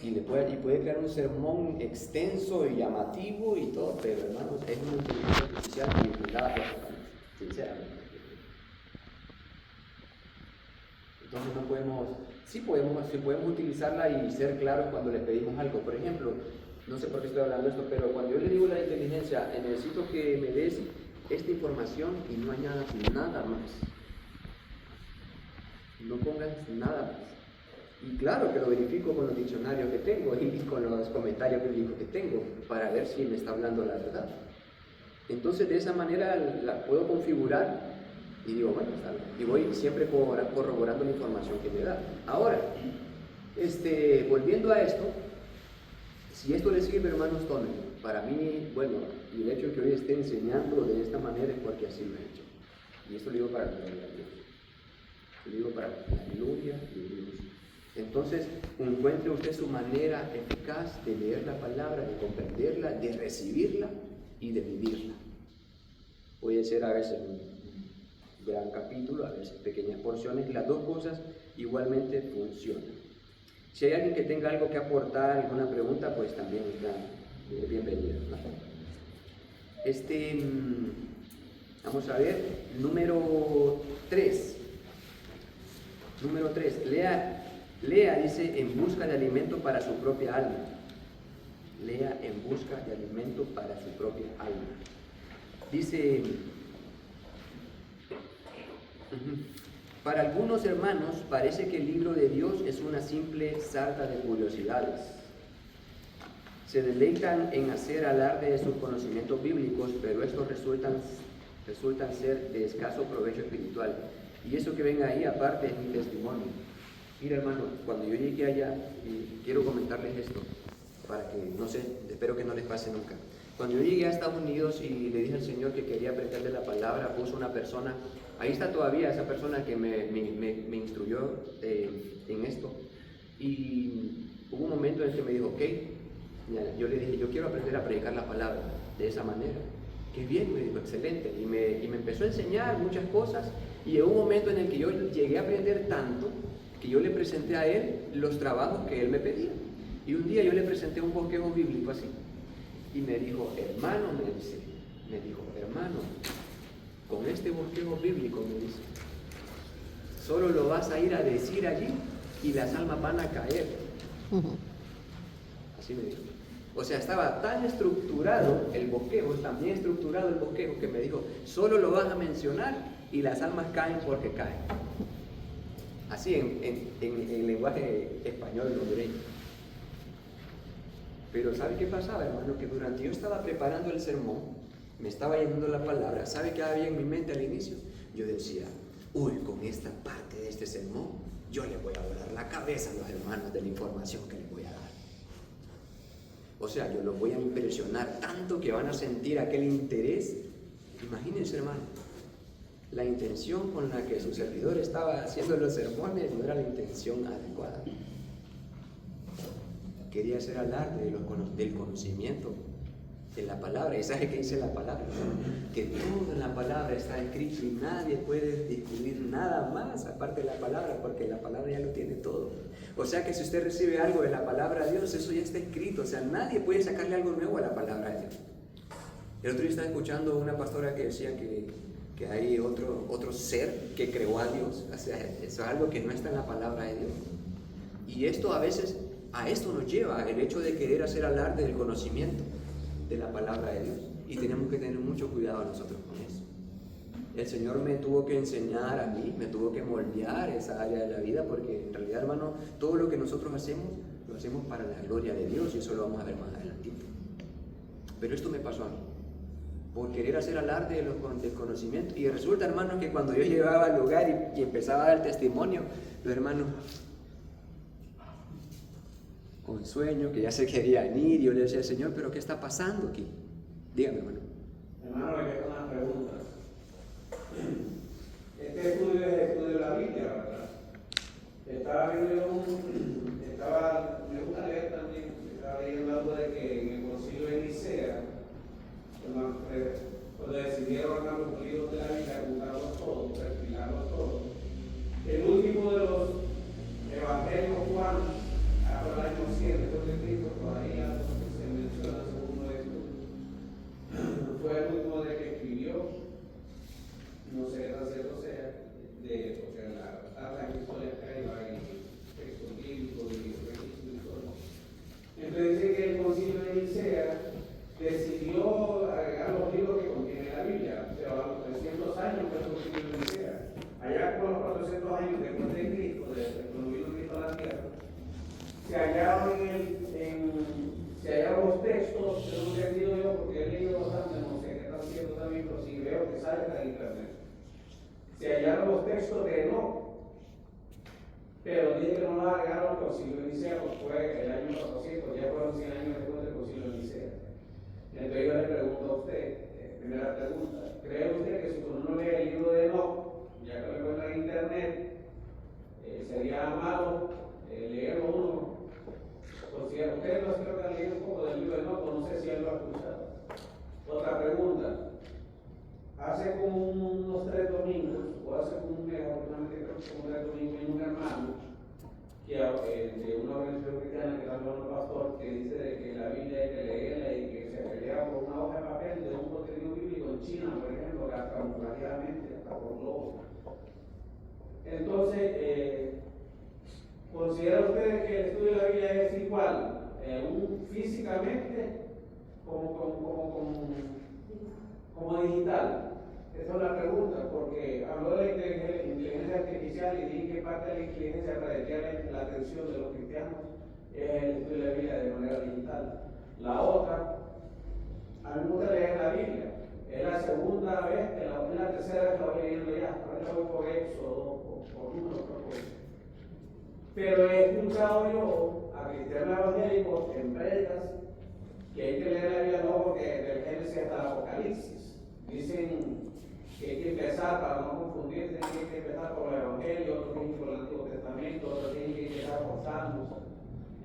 Y puede crear un sermón extenso y llamativo y todo, pero hermanos, es una inteligencia artificial manipulada por Satanás, sinceramente. Entonces no podemos, sí podemos utilizarla y ser claros cuando le pedimos algo. Por ejemplo, no sé por qué estoy hablando de esto, pero cuando yo le digo a la inteligencia, necesito que me des esta información y no añadas nada más. No pongas nada más. Y claro que lo verifico con los diccionarios que tengo y con los comentarios bíblicos que tengo para ver si me está hablando la verdad. Entonces de esa manera la puedo configurar y digo, bueno, está bien. Y voy siempre corroborando la información que me da. Ahora, volviendo a esto, si esto les sirve, hermanos, tómenlo. Para mí, bueno, y el hecho de que hoy esté enseñando de esta manera es porque así lo he hecho. Y esto lo digo para la gloria de Dios. Lo digo para la gloria de Dios. Entonces, encuentre usted su manera eficaz de leer la palabra, de comprenderla, de recibirla y de vivirla. Puede ser a veces un gran capítulo, a veces pequeñas porciones, las dos cosas igualmente funcionan. Si hay alguien que tenga algo que aportar, alguna pregunta, pues también está bienvenida, ¿no? Vamos a ver, número 3. Número 3, lea, dice, en busca de alimento para su propia alma. Lea en busca de alimento para su propia alma. Dice, para algunos hermanos parece que el libro de Dios es una simple sarta de curiosidades. Se deleitan en hacer alarde de sus conocimientos bíblicos, pero estos resultan ser de escaso provecho espiritual. Y eso que ven ahí aparte es mi testimonio. Mira, hermano, cuando yo llegué allá, y quiero comentarles esto, para que, no sé, espero que no les pase nunca. Cuando yo llegué a Estados Unidos y le dije al Señor que quería aprenderle la palabra, puso una persona, ahí está todavía esa persona que me instruyó en esto. Y hubo un momento en el que me dijo, ok, yo le dije, yo quiero aprender a predicar la palabra de esa manera. Qué bien, me dijo, excelente. Y me empezó a enseñar muchas cosas. Y llegó un momento en el que yo llegué a aprender tanto que yo le presenté a él los trabajos que él me pedía. Y un día yo le presenté un bosquejo bíblico así. Y me dijo, hermano, hermano, con este bosquejo bíblico, me dice, solo lo vas a ir a decir allí y las almas van a caer. Así me dijo. O sea, estaba tan estructurado el bosquejo, tan bien estructurado el bosquejo, que me dijo, solo lo vas a mencionar y las almas caen porque caen. Así en lenguaje español hondureño. Pero ¿sabe qué pasaba, hermano? Que durante yo estaba preparando el sermón, me estaba llenando la palabra, ¿sabe qué había en mi mente al inicio? Yo decía, uy, con esta parte de este sermón, yo le voy a volar la cabeza a los hermanos de la información que les voy a dar. O sea, yo los voy a impresionar tanto que van a sentir aquel interés. Imagínense, hermano, la intención con la que su servidor estaba haciendo los sermones no era la intención adecuada. quería hacer alarde del conocimiento de la palabra. ¿Y sabe qué dice la palabra? Que todo en la palabra está escrito y nadie puede descubrir nada más aparte de la palabra, porque la palabra ya lo tiene todo. O sea que si usted recibe algo de la palabra de Dios, eso ya está escrito. O sea, nadie puede sacarle algo nuevo a la palabra de Dios. El otro día estaba escuchando una pastora que decía que hay otro ser que creó a Dios. O sea, eso es algo que no está en la palabra de Dios. Y esto a veces, a esto nos lleva el hecho de querer hacer alarde del conocimiento de la palabra de Dios. Y tenemos que tener mucho cuidado nosotros con eso. El Señor me tuvo que enseñar a mí, me tuvo que moldear esa área de la vida, porque en realidad, hermano, todo lo que nosotros hacemos, lo hacemos para la gloria de Dios, y eso lo vamos a ver más adelantito. Pero esto me pasó a mí, por querer hacer alarde del conocimiento. Y resulta, hermano, que cuando yo llegaba al lugar y empezaba a dar testimonio, los hermanos con sueño, que ya se querían ir, yo le decía, Señor, ¿pero qué está pasando aquí? Dígame, hermano. Hermano, le quiero una pregunta. Este estudio es el estudio de la Biblia, ¿verdad? Me gusta leer también, estaba leyendo algo de que en el concilio de Nicea, cuando decidieron armar los libros de la Biblia, juntarlos todos, explicarlos todos, el último de los evangelios Juan, por el año 100 después de Cristo, todavía se menciona según los estudios, fue el último de que escribió, no sé qué tan cierto sea, porque en la tabla de historia que hay textos bíblicos y registros históricos. Entonces dice que el concilio de Nicea decidió agregar los libros que contiene la Biblia, pero a los 300 años fue el concilio de Nicea. Allá por los 400 años después de Cristo, cuando vino Cristo a la tierra, se hallaron los textos, según he entendido yo, porque he leído bastante, no sé qué tan cierto también, pero sí veo que sale de internet. Se hallaron los textos de Enoch, pero dice que no lo agregaron al concilio de Nicea, pues fue el año 400, ya fueron 100 años después del concilio de Nicea. Entonces yo le pregunto a usted, primera pregunta, ¿cree usted que si uno lee el libro de Enoch, ya que lo encuentra en internet, sería malo leerlo uno? Considera, ustedes no creo que han leído un poco del libro de Enoch, no sé si él lo ha escuchado. Otra pregunta, hace como unos 3 domingos, o hace como un mes, afortunadamente creo que como 3 domingos, hay un hermano de una organización cristiana que también es un pastor, que dice de que la Biblia hay que leerla y que se pelea por una hoja de papel de un contenido bíblico en China, por ejemplo, que hasta camuflajeadamente, hasta por globos. Entonces, ¿considera usted que el estudio de la Biblia es igual físicamente como digital? Esa es la pregunta, porque habló de la inteligencia artificial y dije que parte de la inteligencia para desviar la atención de los cristianos es el estudio de la Biblia de manera digital. La otra, a mí me gusta leer la Biblia. Es la segunda vez, es la tercera vez que la voy leyendo ya. Ahora voy por Éxodo, por números, pero he escuchado yo a cristianos evangélicos en predicas que hay que leer la Biblia no porque del Génesis hasta el Apocalipsis. Dicen que hay que empezar, para no confundirse, hay que empezar por el Evangelio, otros tienen que ir por el Antiguo Testamento, otros tienen que empezar por Salmos.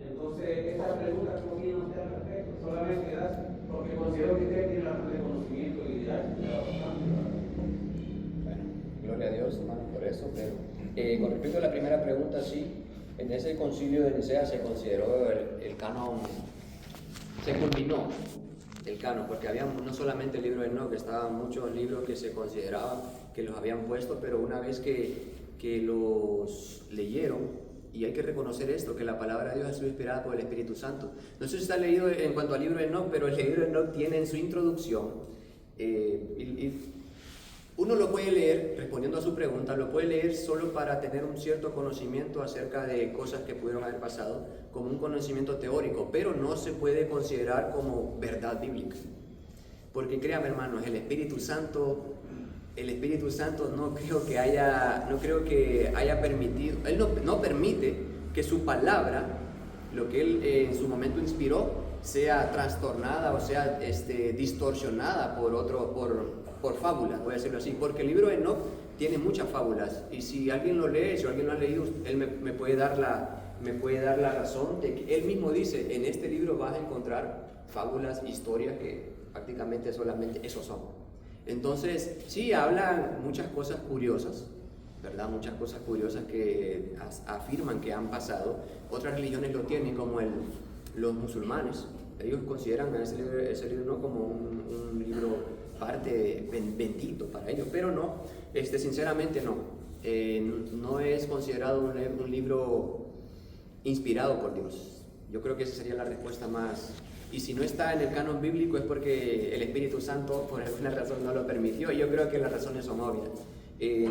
Entonces, esta pregunta no tiene usted al respecto, solamente gracias, porque considero que usted tiene bastante conocimiento y didáctica. Bueno, gloria a Dios, hermano, por eso, pero con respecto a la primera pregunta, sí, en ese concilio de Nicea se consideró el canon, se culminó el canon, porque había no solamente el libro de Enoch, estaban muchos libros que se consideraban que los habían puesto, pero una vez que los leyeron, y hay que reconocer esto, que la palabra de Dios ha sido inspirada por el Espíritu Santo. No sé si está leído en cuanto al libro de Enoch, pero el libro de Enoch tiene en su introducción, uno lo puede leer, respondiendo a su pregunta, lo puede leer solo para tener un cierto conocimiento acerca de cosas que pudieron haber pasado, como un conocimiento teórico, pero no se puede considerar como verdad bíblica. Porque créame, hermanos, el Espíritu Santo no creo que haya permitido, Él no permite que su palabra, lo que Él en su momento inspiró, sea trastornada o sea distorsionada por fábulas, voy a decirlo así, porque el libro de Enoch tiene muchas fábulas, y si alguien lo lee, si alguien lo ha leído, él me puede dar me puede dar la razón de que él mismo dice, en este libro vas a encontrar fábulas, historias que prácticamente solamente eso son. Entonces, sí, hablan muchas cosas curiosas, ¿verdad? Muchas cosas curiosas que afirman que han pasado. Otras religiones lo tienen, como los musulmanes. Ellos consideran ese libro no como un libro parte bendito para ellos, pero no, sinceramente no. No es considerado un libro inspirado por Dios. Yo creo que esa sería la respuesta más. Y si no está en el canon bíblico es porque el Espíritu Santo por alguna razón no lo permitió, y yo creo que las razones son obvias.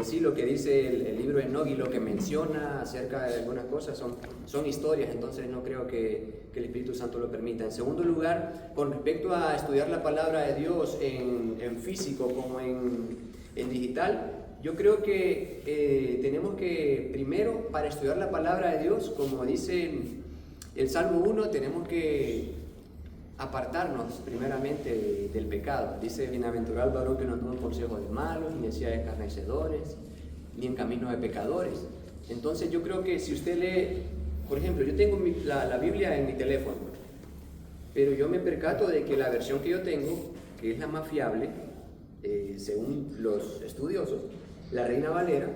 Sí, lo que dice el libro de Enoch y lo que menciona acerca de algunas cosas son historias, entonces no creo que el Espíritu Santo lo permita. En segundo lugar, con respecto a estudiar la palabra de Dios en físico como en digital, yo creo que tenemos que, primero, para estudiar la palabra de Dios, como dice el Salmo 1, tenemos que apartarnos primeramente del pecado. Dice, bienaventurado el varón que no toma consejo de malos, ni decía de escarnecedores, ni en camino de pecadores. Entonces yo creo que si usted lee, por ejemplo, yo tengo la Biblia en mi teléfono, pero yo me percato de que la versión que yo tengo, que es la más fiable, según los estudiosos, la Reina Valera,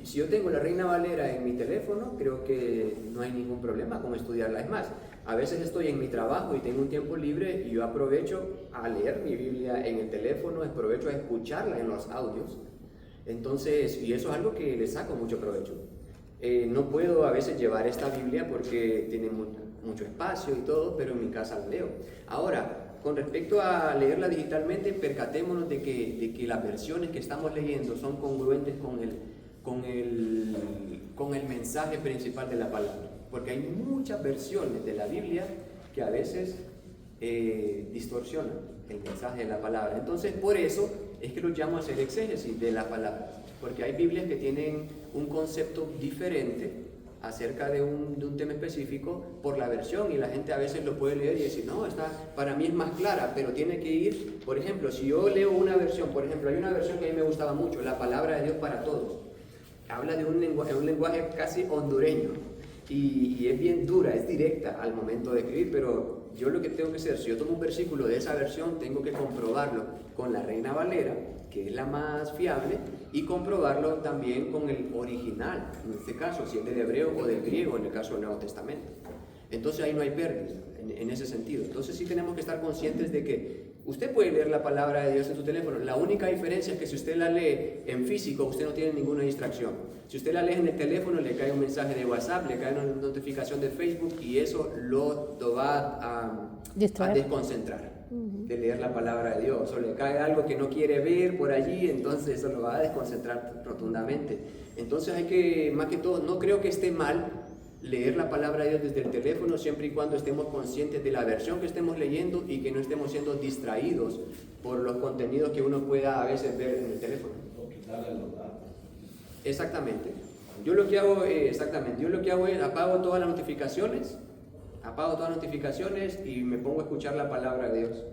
si yo tengo la Reina Valera en mi teléfono, creo que no hay ningún problema con estudiarla. Es más, a veces estoy en mi trabajo y tengo un tiempo libre y yo aprovecho a leer mi Biblia en el teléfono, aprovecho a escucharla en los audios. Entonces, y eso es algo que le saco mucho provecho. No puedo a veces llevar esta Biblia porque tiene mucho espacio y todo, pero en mi casa la leo. Ahora, con respecto a leerla digitalmente, percatémonos de que las versiones que estamos leyendo son congruentes con el mensaje principal de la palabra. Porque hay muchas versiones de la Biblia que a veces distorsionan el mensaje de la palabra. Entonces, por eso es que lo llamo a hacer exégesis de la palabra. Porque hay Biblias que tienen un concepto diferente acerca de un tema específico por la versión, y la gente a veces lo puede leer y decir, no, para mí es más clara, pero tiene que ir, por ejemplo, si yo leo una versión, por ejemplo, hay una versión que a mí me gustaba mucho, La Palabra de Dios para Todos. Habla de un lenguaje casi hondureño, y es bien dura, es directa al momento de escribir, pero yo lo que tengo que hacer, si yo tomo un versículo de esa versión, tengo que comprobarlo con la Reina Valera, que es la más fiable, y comprobarlo también con el original, en este caso, si es del hebreo o del griego, en el caso del Nuevo Testamento. Entonces ahí no hay pérdida en ese sentido. Entonces sí tenemos que estar conscientes de que usted puede leer la palabra de Dios en su teléfono. La única diferencia es que si usted la lee en físico, usted no tiene ninguna distracción. Si usted la lee en el teléfono, le cae un mensaje de WhatsApp, le cae una notificación de Facebook, y eso lo va a desconcentrar de leer la palabra de Dios. O le cae algo que no quiere ver por allí, entonces eso lo va a desconcentrar rotundamente. Entonces hay que, más que todo, no creo que esté mal leer la palabra de Dios desde el teléfono, siempre y cuando estemos conscientes de la versión que estemos leyendo y que no estemos siendo distraídos por los contenidos que uno pueda a veces ver en el teléfono. O quitarle los datos. Exactamente. Yo lo que hago es apago todas las notificaciones y me pongo a escuchar la palabra de Dios,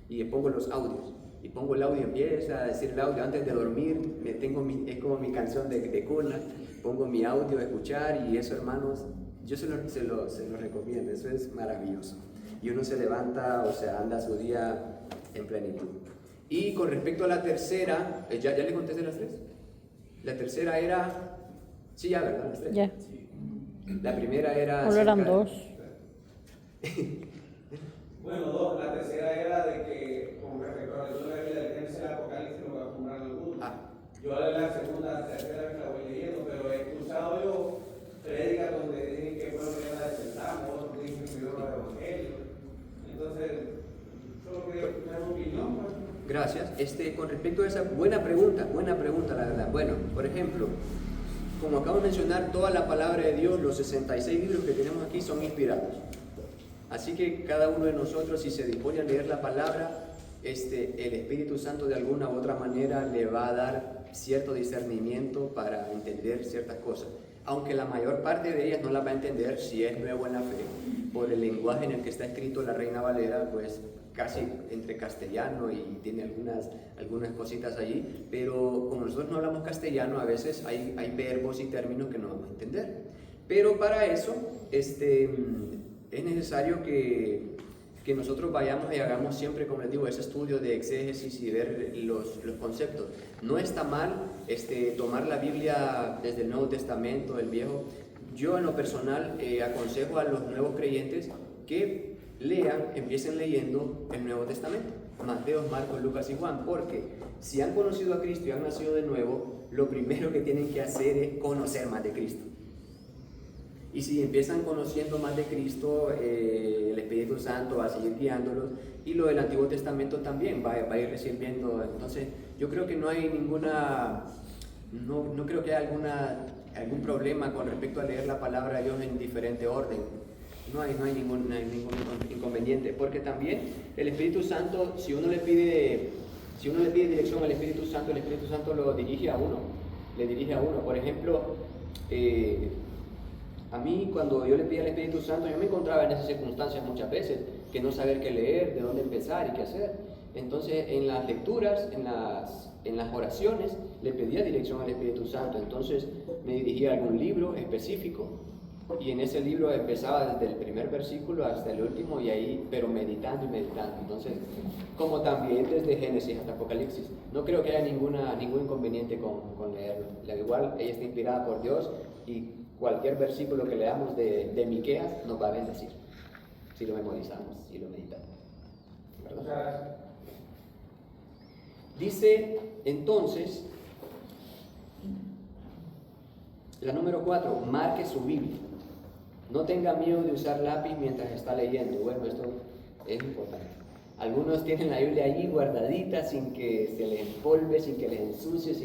y pongo los audios. Y pongo el audio, empieza a decir el audio antes de dormir, es como mi canción de cuna, pongo mi audio a escuchar, y eso, hermanos, yo se lo recomiendo, eso es maravilloso. Y uno se levanta, o sea, anda su día en plenitud. Y con respecto a la tercera, ¿ya le contesté las tres? La tercera era, sí, ya, ¿verdad? Las tres. Ya. La primera era... Solo eran dos. Bueno, dos. La tercera era de que, con respecto a la lectura de la Biblia, el Génesis, el Apocalipsis, lo voy a comprar en algunos. Yo la segunda, tercera vez la voy leyendo, pero he escuchado yo prédicas donde dicen que fue lo que la despertamos, otros dicen que vio los evangelios. Entonces, solo quería escuchar una opinión. Gracias. Con respecto a esa buena pregunta, la verdad. Bueno, por ejemplo, como acabo de mencionar, toda la palabra de Dios, los 66 libros que tenemos aquí son inspirados. Así que cada uno de nosotros, si se dispone a leer la palabra, el Espíritu Santo de alguna u otra manera le va a dar cierto discernimiento para entender ciertas cosas. Aunque la mayor parte de ellas no las va a entender si es nuevo en la fe, por el lenguaje en el que está escrito la Reina Valera, pues casi entre castellano, y tiene algunas cositas allí, pero como nosotros no hablamos castellano, a veces hay verbos y términos que no vamos a entender. Pero para eso es necesario que nosotros vayamos y hagamos siempre, como les digo, ese estudio de exégesis y ver los conceptos. No está mal tomar la Biblia desde el Nuevo Testamento, el Viejo. Yo en lo personal aconsejo a los nuevos creyentes que empiecen leyendo el Nuevo Testamento, Mateo, Marcos, Lucas y Juan, porque si han conocido a Cristo y han nacido de nuevo, lo primero que tienen que hacer es conocer más de Cristo. Y si empiezan conociendo más de Cristo, el Espíritu Santo va a seguir guiándolos, y lo del Antiguo Testamento también va a ir recibiendo. Entonces yo creo que no hay no creo que haya algún problema con respecto a leer la palabra de Dios en diferente orden. No hay ningún inconveniente, porque también el Espíritu Santo, si uno le pide dirección al Espíritu Santo, el Espíritu Santo lo dirige a uno, le dirige a uno. Por ejemplo, a mí cuando yo le pedí al Espíritu Santo, yo me encontraba en esas circunstancias muchas veces, que no saber qué leer, de dónde empezar y qué hacer. Entonces en las lecturas, en las oraciones, le pedía dirección al Espíritu Santo. Entonces me dirigía a algún libro específico, y en ese libro empezaba desde el primer versículo hasta el último, y ahí, pero meditando y meditando. Entonces, como también desde Génesis hasta Apocalipsis, no creo que haya ningún inconveniente con leerlo. Igual ella está inspirada por Dios, y cualquier versículo que leamos de Miqueas nos va a bendecir, si lo memorizamos y lo meditamos, ¿verdad? Dice entonces, la número 4, marque su Biblia. No tenga miedo de usar lápiz mientras está leyendo. Bueno, esto es importante. Algunos tienen la Biblia allí guardadita sin que se les empolve, sin que les ensucie,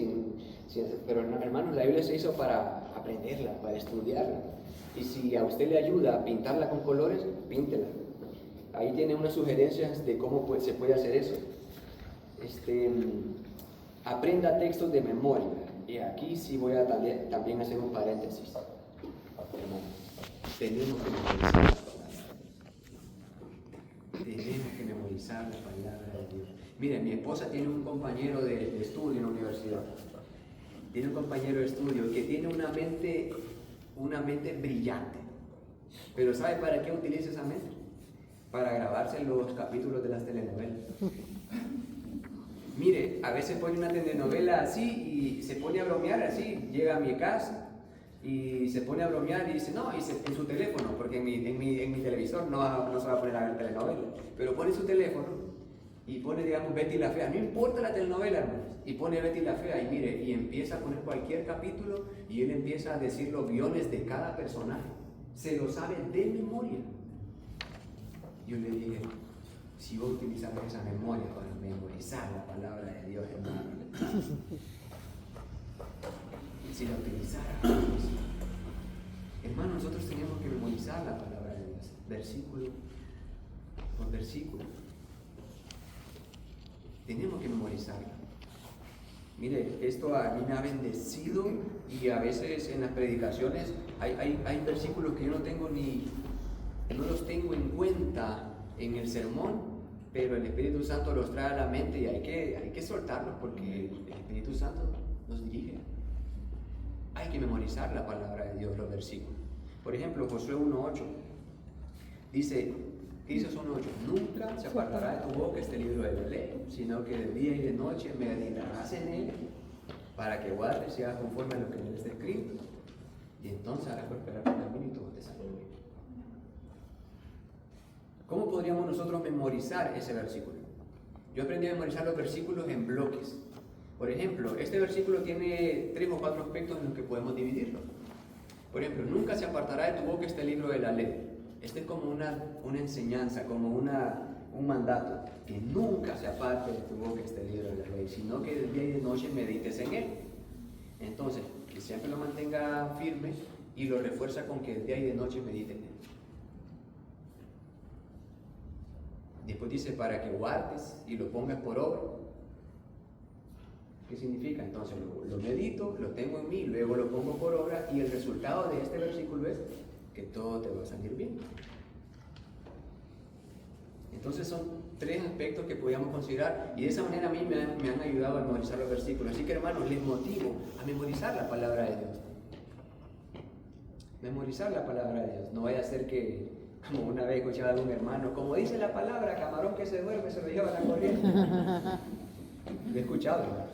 pero no, hermanos, la Biblia se hizo para aprenderla, para estudiarla. Y si a usted le ayuda a pintarla con colores, píntela. Ahí tiene unas sugerencias de cómo se puede hacer eso. Aprenda textos de memoria. Y aquí sí voy a también hacer un paréntesis. Tenemos que memorizar la palabra de Dios. Miren, mi esposa tiene un compañero de estudio en la universidad. Tiene un compañero de estudio que tiene una mente brillante. Pero ¿sabe para qué utiliza esa mente? Para grabarse los capítulos de las telenovelas. Mire, a veces pone una telenovela así y se pone a bromear así. Llega a mi casa y se pone a bromear y dice, no, en su teléfono, porque en mi televisor no se va a poner a ver telenovela, pero pone su teléfono y pone, digamos, Betty la Fea. No importa la telenovela, hermanos, y pone Betty la Fea y mire, y empieza a poner cualquier capítulo, y él empieza a decir los guiones de cada personaje. Se lo sabe de memoria. Yo le dije, si vos utilizas esa memoria para memorizar la palabra de Dios, hermano, si la utilizara, hermano, nosotros tenemos que memorizar la palabra de Dios, versículo por versículo. Tenemos que memorizarla. Mire, esto a mí me ha bendecido, y a veces en las predicaciones hay versículos que yo no los tengo en cuenta en el sermón, pero el Espíritu Santo los trae a la mente, y hay que soltarlos porque el Espíritu Santo nos dirige. Hay que memorizar la palabra de Dios, los versículos. Por ejemplo, Josué 1:8 dice, ¿qué dice Josué 1:8? Nunca se apartará de tu boca este libro de la ley, sino que de día y de noche meditarás en él, para que guardes y hagas conforme a lo que en él está escrito, y entonces harás prosperar tu camino y todo te saldrá bien. ¿Cómo podríamos nosotros memorizar ese versículo? Yo aprendí a memorizar los versículos en bloques. Por ejemplo, este versículo tiene 3 o 4 aspectos en los que podemos dividirlo. Por ejemplo, nunca se apartará de tu boca este libro de la ley. Este es como una enseñanza, como un mandato, que nunca se aparte de tu boca este libro de la ley, sino que de día y de noche medites en él. Entonces, que siempre lo mantenga firme, y lo refuerza con que de día y de noche medite en él. Después dice, para que guardes y lo pongas por obra. ¿Qué significa? Entonces lo medito, lo tengo en mí, luego lo pongo por obra, y el resultado de este versículo es que todo te va a salir bien. Entonces son 3 aspectos que podíamos considerar, y de esa manera a mí me han ayudado a memorizar los versículos. Así que, hermanos, les motivo a memorizar la palabra de Dios. memorizar la palabra de Dios. No vaya a ser que, como una vez escuchaba a un hermano, como dice la palabra, camarón que se duerme se lo lleva la corriente. Lo he escuchado, ¿verdad?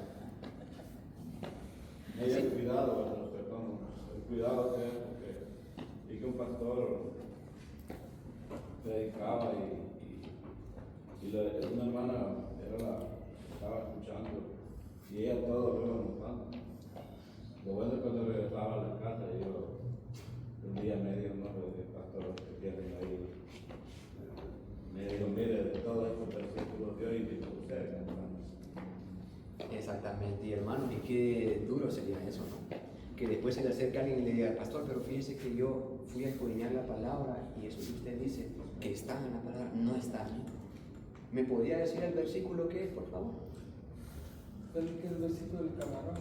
Hay cuidado, perdón, el cuidado que un pastor predicaba y una hermana estaba escuchando y ella todo lo iba notando. Lo bueno es cuando regresaba a la casa y yo un día me dijo, no, el pastor que tienen ahí, me dijo, mire, de todos estos versículos de hoy, dijo usted, hermano. Exactamente, y hermano, y qué duro sería eso, ¿no? Que después se le acerque a alguien y le diga, pastor, pero fíjese que yo fui a escudriñar la palabra y eso que usted dice que está en la palabra, no está ahí. ¿Me podría decir el versículo que es, por favor? ¿Cuál es el versículo del camarón?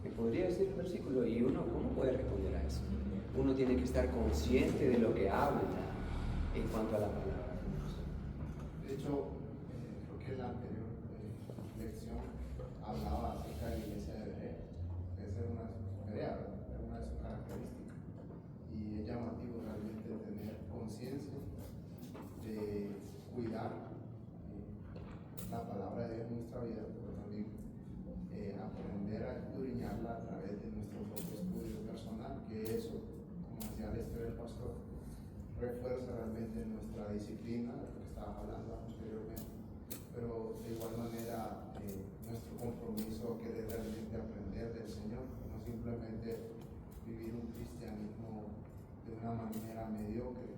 ¿Me podría decir el versículo? Y uno, ¿cómo puede responder a eso? Uno tiene que estar consciente de lo que habla en cuanto a la palabra de Dios. De hecho, creo que en la anterior lección hablaba acerca de la iglesia de Berea. Esa es una de sus características. Y es llamativo realmente tener conciencia de cuidar la palabra de Dios en nuestra vida, pero también aprender a escudriñarla a través de nuestro propio estudio personal, que eso, como decía el pastor, refuerza realmente nuestra disciplina, de lo que estábamos hablando anteriormente, pero de igual manera nuestro compromiso que es realmente aprender del Señor, no simplemente vivir un cristianismo de una manera mediocre,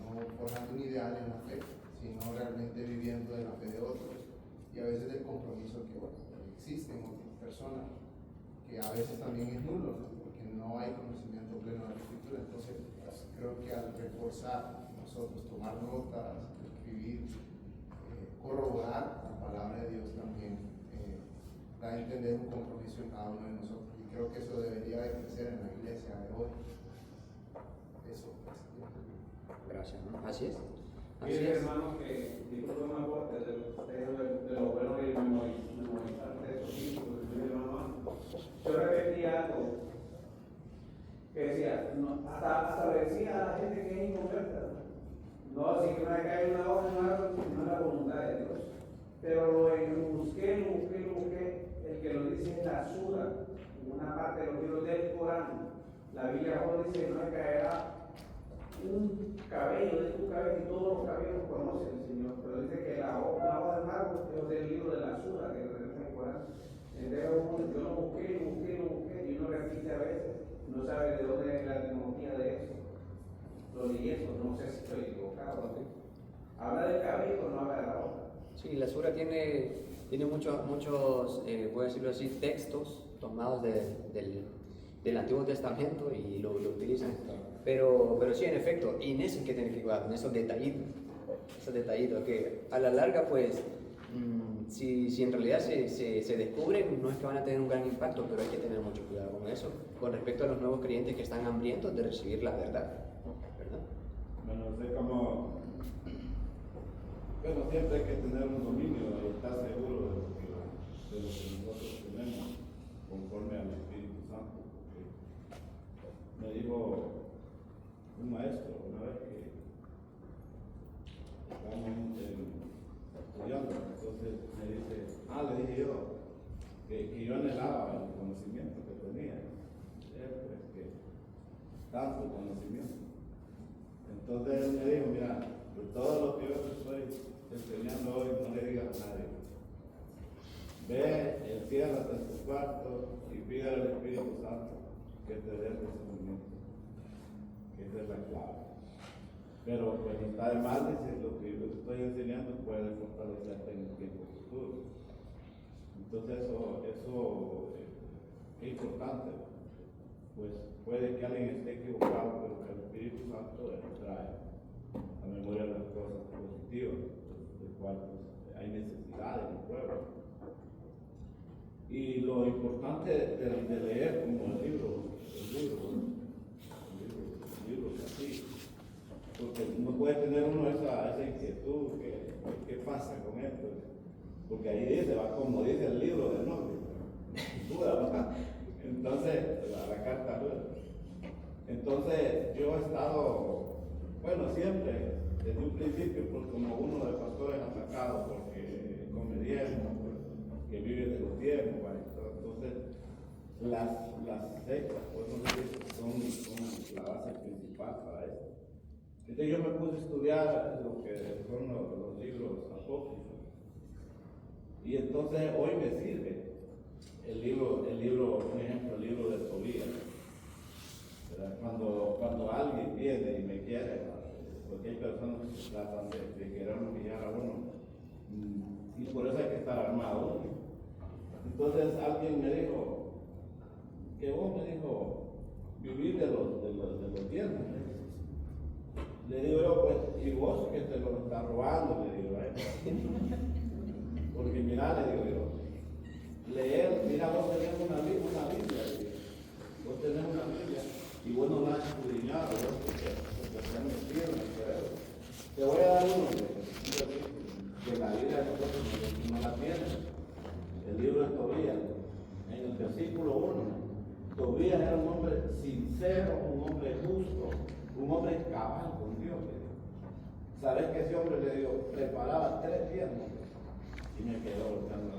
no forjando un ideal en la fe, sino realmente viviendo de la fe de otros y a veces del compromiso que existen otras personas, que a veces también es nulo, ¿no? Porque no hay conocimiento pleno de la Escritura. Entonces creo que al reforzar nosotros, tomar notas, escribir, corroborar la palabra de Dios también da a entender un compromiso en cada uno de nosotros, y creo que eso debería de crecer en la iglesia de hoy. Eso pues. Gracias, ¿no? Así es. Así Miren, es. hermanos, que disculpen un aporte de lo bueno que memorizar de esos títulos, yo repetía algo que decía, no, hasta le decía a la gente que es inconversa, no, si que me cae una hoja en algo, no es la voluntad de Dios, pero lo busqué, el que lo dice es la Sura, en una parte de los libros del Corán, la Biblia dice, no me caerá un cabello de tu cabeza, y todos los cabellos conocen el Señor, pero dice que la hoja de árbol es del libro de la Sura, que regresa el Corán. Entonces yo lo busqué, y uno repite a veces, no sabe de dónde es la etimología de eso. Lo leí eso, no sé si estoy equivocado. Habla del cabello, no habla de la hoja. Sí, la Sura tiene muchos puedo decirlo así, textos tomados del Antiguo Testamento y lo utilizan. Pero sí, en efecto, y en eso hay que tener que cuidar, en esos detallitos, que a la larga, pues, si en realidad se descubren, no es que van a tener un gran impacto, pero hay que tener mucho cuidado con eso, con respecto a los nuevos creyentes que están hambrientos de recibir la verdad. Bueno, sé cómo. Bueno, siempre hay que tener un dominio y estar seguro de lo que nosotros tenemos conforme al Espíritu Santo. Porque me dijo un maestro una vez que estábamos estudiando, entonces me dice, le dije yo, que yo anhelaba el conocimiento que tenía, pues que tanto conocimiento. Entonces él me dijo, mira, por todo lo que yo te estoy enseñando hoy, no le digas a nadie. Ve, enciérrate en tu cuarto y pide al Espíritu Santo que te dé discernimiento, que esa es la clave. Pero pues está de mal decir lo que yo te estoy enseñando puede fortalecerte en el tiempo futuro. Entonces eso es importante, pues puede que alguien esté equivocado, pero que el Espíritu Santo le trae a memoria las cosas positivas, de cual pues, hay necesidad en el pueblo. Y lo importante de leer como el libro así, porque no puede tener uno esa inquietud, ¿qué pasa con esto? Porque ahí dice, va como dice el libro del nombre, Entonces, la carta dura. Entonces, yo he estado, bueno, siempre, desde un principio, pues como uno de los pastores atacado porque come diezmo, que vive de los diezmos, ¿vale? Entonces, las sectas, pues, son la base principal para eso. Entonces, yo me puse a estudiar lo que son los libros apócrifos. Y entonces, hoy me sirve el libro, por ejemplo, el libro de Tobías. Cuando alguien viene y me quiere, porque hay personas que tratan de querer humillar a uno, y por eso hay que estar armado. Entonces alguien me dijo, que vos me dijo, vivir de los diezmos. Le digo yo, pues, y vos que te lo estás robando, le digo, porque mira, le digo yo, leer, mira, vos tenés una Biblia, le digo. Vos tenés una Biblia y vos no la has escudriñado, porque se han metido en el cerebro. Te voy a dar uno que la Biblia nosotros no la tiene. El libro de Tobías, en el versículo 1. Tobías era un hombre sincero, un hombre justo, un hombre cabal con Dios. ¿Sabes que ese hombre le dio? Preparaba 3 diezmos y me quedó volteando.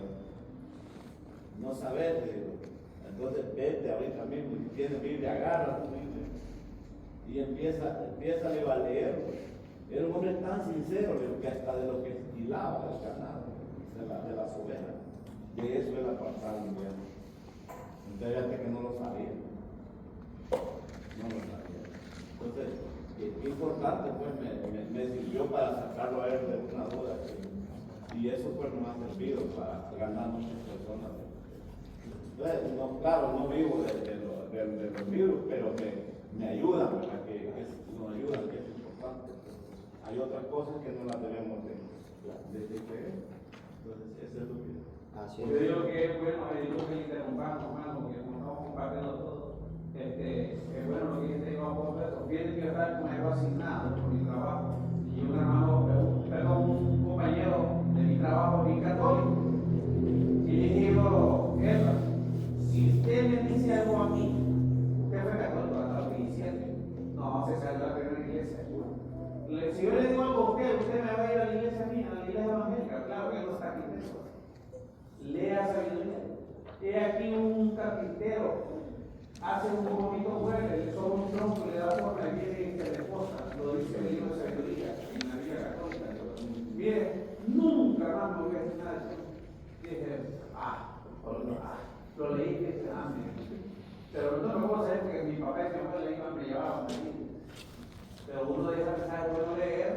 No sabes, le digo. Entonces vete ahorita mismo, si tienes Biblia, agarra tu Biblia y empieza a leer. Era un hombre tan sincero que hasta de lo que estilaba del ganado, de las ovejas, de eso él apartaba un día. Entonces fíjate que no lo sabía. No lo sabía. Entonces, qué importante pues me sirvió para sacarlo a él de una duda. Y eso pues nos ha servido para ganar muchas personas. Entonces, no, claro, no vivo de los libros, pero me ayudan, ¿verdad? Nos ayudan, que es importante. Hay otras cosas que no las debemos de creer. Entonces, eso es lo que... Así Yo digo que es bueno, digo que interrumpamos, hermano, porque como estamos compartiendo todo, es bueno lo que dice Iván Pedro. Tiene que estar con algo asignado por mi trabajo. Y un hermano, un compañero de mi trabajo, bien católico, y le digo, Eva, si usted me dice algo a mí, usted fue católico hasta los 17, no, se salió a la primera iglesia. Si yo le digo algo a usted me va a ir a la iglesia mía, a la iglesia evangélica, claro que no está aquí dentro. Lea sabiduría. He aquí un carpintero, hace un poquito mueble, le toma un tronco y le da forma y viene y se le posa. Lo dice el libro de sabiduría en la Biblia católica. Mire, nunca más me voy a decir nada. Dije, lo leí que es pero no me puedo hacer porque mi papá y mi mamá me llevaban a mí. Pero uno de esas mensajes bueno leer,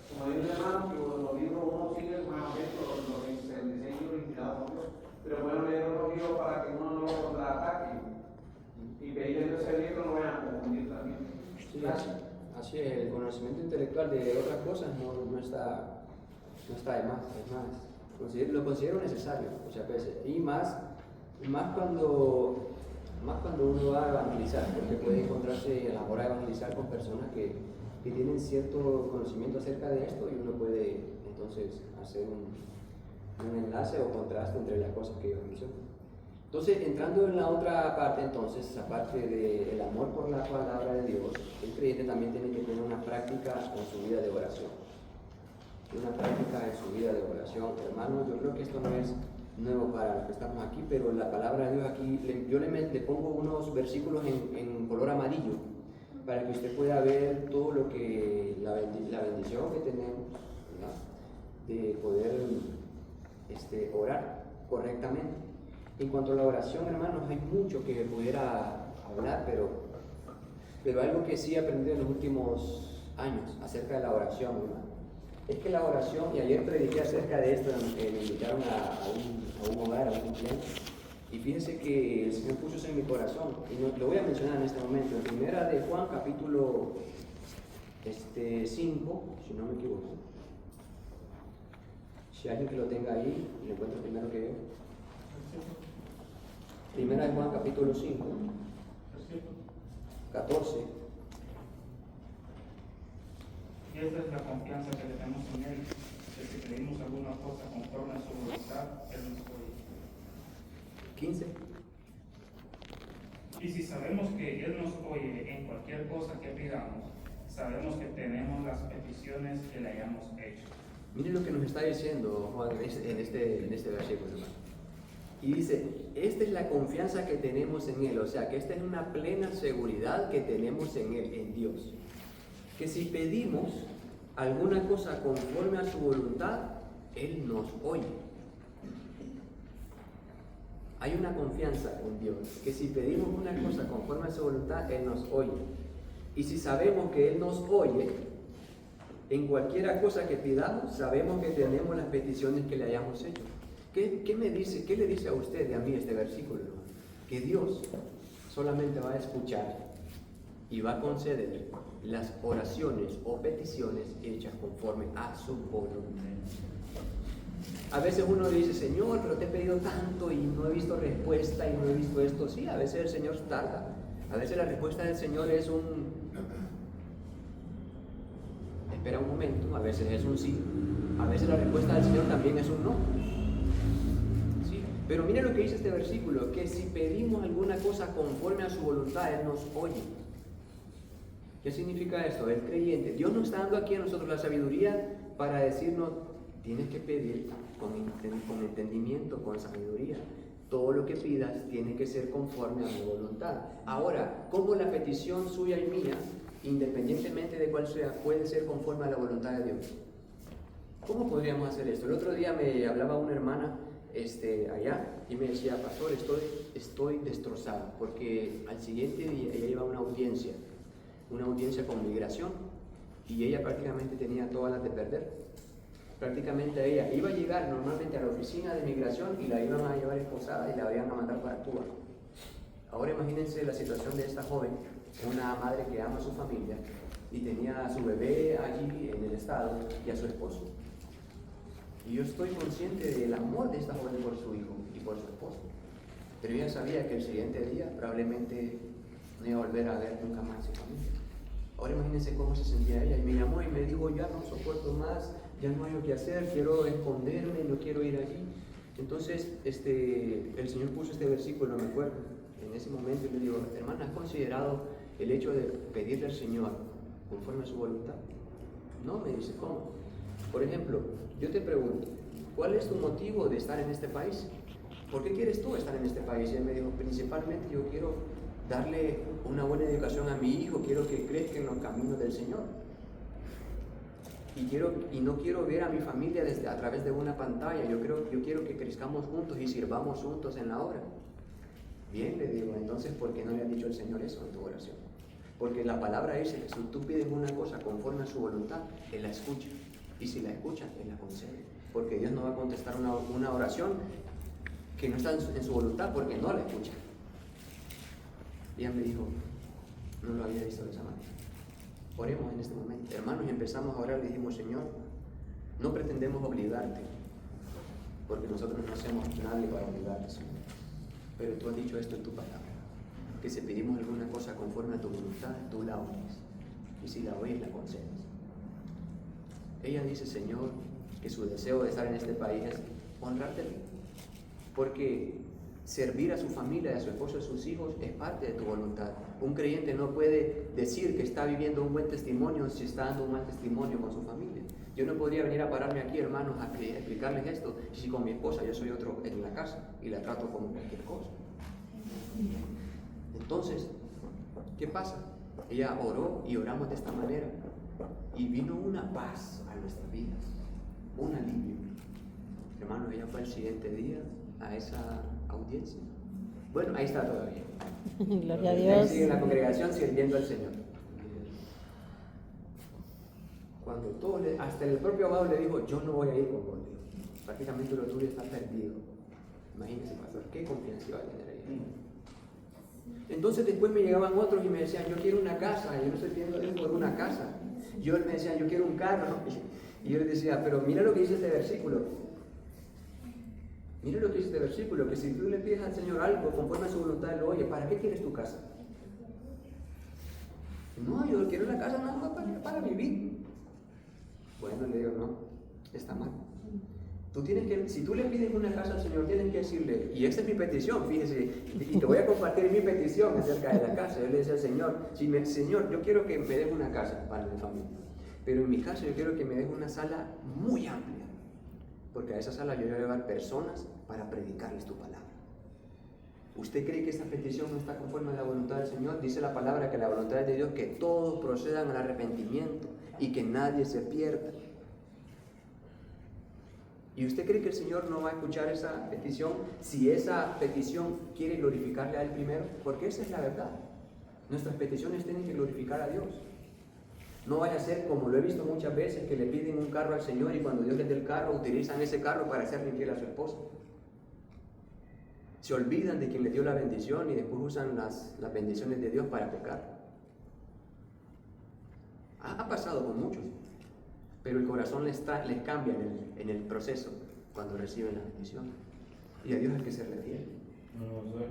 como dice el hermano, que los libros uno sigue más o menos los libros inspirados por Dios, pero bueno leer los libros para que uno no lo contraataque y pedirle ese libro no vayan a confundir también. Sí, así es, el conocimiento intelectual de otras cosas no está de más, es más, lo considero necesario muchas veces, y más cuando uno va a evangelizar, porque puede encontrarse a la hora de evangelizar con personas que tienen cierto conocimiento acerca de esto y uno puede entonces hacer un enlace o contraste entre las cosas que ellos mencionan. Entonces, entrando en la otra parte, entonces, aparte del amor por la palabra de Dios, el creyente también tiene que tener una práctica en su vida de oración. Una práctica en su vida de oración. Hermanos, yo creo que esto no es nuevo para los que estamos aquí, pero la palabra de Dios aquí, yo le pongo unos versículos en color amarillo para que usted pueda ver todo lo que la bendición que tenemos, ¿verdad? De poder orar correctamente. En cuanto a la oración, hermanos, hay mucho que pudiera hablar, pero algo que sí he aprendido en los últimos años acerca de la oración, hermano, es que la oración, y ayer prediqué acerca de esto, me invitaron a un hogar, a un cumpleaños, y fíjense que el Señor puso eso en mi corazón, y lo voy a mencionar en este momento, en primera de Juan, capítulo 5, si no me equivoco. Si alguien que lo tenga ahí, lo encuentro primero que yo. Primera de Juan, capítulo 5, 14. Y esta es la confianza que tenemos en Él, que si pedimos alguna cosa conforme a su voluntad, Él nos oye. 15. sabemos que Él nos oye en cualquier cosa que pidamos, sabemos que tenemos las peticiones que le hayamos hecho. Miren lo que nos está diciendo Juan en este versículo, hermano. Y dice, esta es la confianza que tenemos en Él, o sea, que esta es una plena seguridad que tenemos en Él, en Dios. Que si pedimos alguna cosa conforme a su voluntad, Él nos oye. Hay una confianza en Dios, que si pedimos una cosa conforme a su voluntad, Él nos oye. Y si sabemos que Él nos oye, en cualquier cosa que pidamos, sabemos que tenemos las peticiones que le hayamos hecho. ¿Qué me dice? ¿Qué le dice a usted y a mí este versículo? Que Dios solamente va a escuchar y va a conceder las oraciones o peticiones hechas conforme a su voluntad. A veces uno dice, Señor, pero te he pedido tanto y no he visto respuesta y no he visto esto. Sí, a veces el Señor tarda. A veces la respuesta del Señor es espera un momento. A veces es un sí. A veces la respuesta del Señor también es un no. Sí. Pero mire lo que dice este versículo, que si pedimos alguna cosa conforme a su voluntad, Él nos oye. ¿Qué significa esto? El creyente. Dios nos está dando aquí a nosotros la sabiduría para decirnos, tienes que pedir con entendimiento, con sabiduría. Todo lo que pidas tiene que ser conforme a mi voluntad. Ahora, ¿cómo la petición suya y mía, independientemente de cuál sea, puede ser conforme a la voluntad de Dios? ¿Cómo podríamos hacer esto? El otro día me hablaba una hermana allá y me decía, pastor, estoy destrozada porque al siguiente día ella iba a una audiencia con migración y ella prácticamente tenía todas las de perder. Prácticamente ella iba a llegar normalmente a la oficina de migración y la iban a llevar esposada y la iban a mandar para Cuba. Ahora imagínense la situación de esta joven, una madre que ama a su familia y tenía a su bebé allí en el estado y a su esposo. Y yo estoy consciente del amor de esta joven por su hijo y por su esposo. Pero ella sabía que el siguiente día probablemente no iba a volver a ver nunca más a su familia. Ahora imagínense cómo se sentía ella. Y me llamó y me dijo, ya no soporto más, ya no hay lo que hacer, quiero esconderme, no quiero ir allí. Entonces el Señor puso este versículo, me acuerdo, en ese momento, y le digo, hermana, ¿has considerado el hecho de pedirle al Señor conforme a su voluntad? No, me dice, ¿cómo? Por ejemplo, yo te pregunto, ¿cuál es tu motivo de estar en este país? ¿Por qué quieres tú estar en este país? Y él me dijo, principalmente yo quiero darle una buena educación a mi hijo, quiero que crezca en los caminos del Señor. Y no quiero ver a mi familia a través de una pantalla, yo quiero que crezcamos juntos y sirvamos juntos en la obra. Bien, le digo, entonces, ¿por qué no le ha dicho el Señor eso en tu oración? Porque la palabra dice que si tú pides una cosa conforme a su voluntad, Él la escucha. Y si la escucha, Él la concede. Porque Dios no va a contestar una oración que no está en su voluntad porque no la escucha. Y ella me dijo, no lo había visto de esa manera. Oremos en este momento. Hermanos, empezamos a orar, le dijimos, Señor, no pretendemos obligarte, porque nosotros no hacemos nadie para obligarte, Señor. Pero tú has dicho esto en tu palabra, que si pedimos alguna cosa conforme a tu voluntad, tú la oyes. Y si la oyes, la concedes. Ella dice, Señor, que su deseo de estar en este país es honrarte, porque servir a su familia, a su esposo, a sus hijos es parte de tu voluntad. Un creyente no puede decir que está viviendo un buen testimonio si está dando un mal testimonio con su familia. Yo no podría venir a pararme aquí, hermanos, a explicarles esto si con mi esposa yo soy otro en la casa y la trato como cualquier cosa. Entonces, ¿qué pasa? Ella oró y oramos de esta manera y vino una paz a nuestras vidas, un alivio. Hermanos, ella fue el siguiente día a esa audiencia. Bueno, ahí está todavía. Gloria a Ahí Dios. sigue en la congregación sirviendo al Señor. Cuando hasta el propio abogado le dijo, yo no voy a ir con vos. Prácticamente lo tuyo está perdido. Imagínense, pastor, qué confianza iba a tener ahí. Entonces después me llegaban otros y me decían, yo quiero una casa. Yo no estoy pidiendo por una casa. Yo me decían, yo quiero un carro. Y yo les decía, pero mira lo que dice este versículo. Mira lo que dice este versículo, que si tú le pides al Señor algo conforme a su voluntad, lo oye, ¿para qué quieres tu casa? No, yo quiero la casa nada más para vivir. Bueno, le digo, no, está mal. Si tú le pides una casa al Señor, tienes que decirle, y esta es mi petición, fíjese, y te voy a compartir mi petición acerca de la casa. Yo le decía al Señor, Señor, yo quiero que me des una casa para mi familia, pero en mi casa yo quiero que me des una sala muy amplia, porque a esa sala yo voy a llevar personas para predicarles tu palabra. ¿Usted cree que esta petición no está conforme a la voluntad del Señor? Dice la palabra que la voluntad es de Dios, que todos procedan al arrepentimiento y que nadie se pierda. ¿Y usted cree que el Señor no va a escuchar esa petición si esa petición quiere glorificarle a Él primero? Porque esa es la verdad. Nuestras peticiones tienen que glorificar a Dios. No vaya a ser como lo he visto muchas veces, que le piden un carro al Señor y cuando Dios les dé el carro, utilizan ese carro para hacerle infiel a su esposa. Se olvidan de quien les dio la bendición y después usan las bendiciones de Dios para pecar. Ha pasado con muchos, pero el corazón les cambia en el proceso cuando reciben la bendición. Y a Dios es que se refiere. No sé.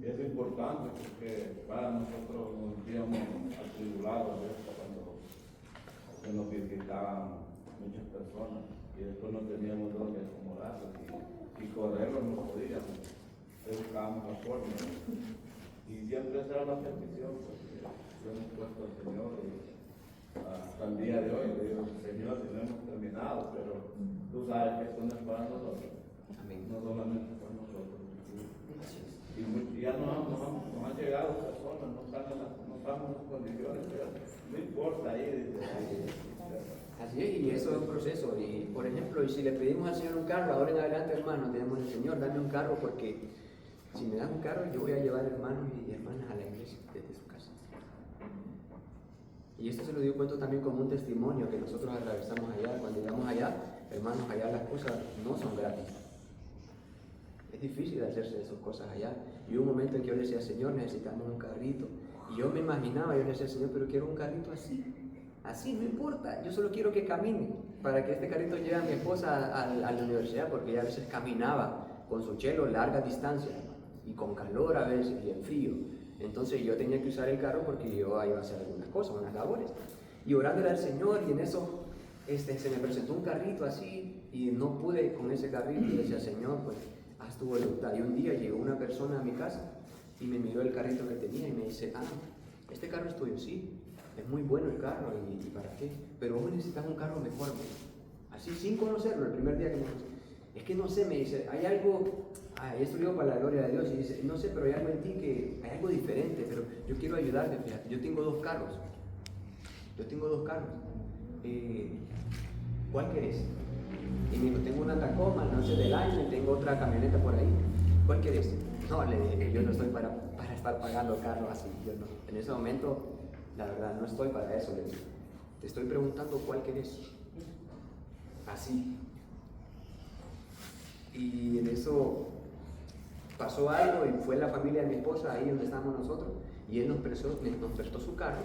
Es importante porque para nosotros nos sentíamos atribulados de esto cuando nos visitaban muchas personas y después no teníamos dónde acomodarlos y correrlos no podíamos. Buscábamos la forma y siempre esa era una petición porque yo hemos puesto al Señor y hasta el día de hoy le digo, Señor, si no hemos terminado, pero tú sabes que esto no es para nosotros. Amén. No solamente para nosotros. Y ya nos han llegado personas, no estamos en las condiciones, pero no importa ahí. Así es, y eso es un proceso. Y por ejemplo, y si le pedimos al Señor un carro, ahora en adelante, hermano, tenemos el Señor, dame un carro porque si me das un carro, yo voy a llevar hermanos y hermanas a la iglesia desde su casa. Y esto se lo dio cuento también como un testimonio que nosotros atravesamos allá. Cuando llegamos allá, hermanos, allá las cosas no son gratis. Es difícil hacerse esas cosas allá. Y hubo un momento en que yo le decía, Señor, necesitamos un carrito. Y yo me imaginaba, yo le decía, Señor, pero quiero un carrito así. Así, no importa. Yo solo quiero que camine para que este carrito lleve a mi esposa a la universidad, porque ella a veces caminaba con su chelo largas distancias y con calor a veces y en frío. Entonces yo tenía que usar el carro porque yo iba a hacer algunas cosas, unas labores. Y orándole al Señor, y en eso se me presentó un carrito así y no pude con ese carrito. Y decía, Señor, pues haz tu voluntad. Y un día llegó una persona a mi casa y me miró el carrito que tenía y me dice, este carro es tuyo, sí, es muy bueno el carro, ¿y para qué? Pero vos necesitas un carro mejor, ¿no? Así sin conocerlo, el primer día que me conocí. Es que no sé, me dice, hay algo, esto digo para la gloria de Dios, y dice, no sé, pero hay algo en ti que, hay algo diferente, pero yo quiero ayudarte, fíjate, yo tengo dos carros, ¿cuál querés? Y me dijo, tengo una Tacoma, no sé del año, y tengo otra camioneta por ahí, ¿cuál querés? No, le dije, yo no estoy para estar pagando carros así, yo no, en ese momento, la verdad, no estoy para eso, le dije, te estoy preguntando cuál querés, así. Y en eso pasó algo y fue la familia de mi esposa ahí donde estábamos nosotros y él nos prestó su carro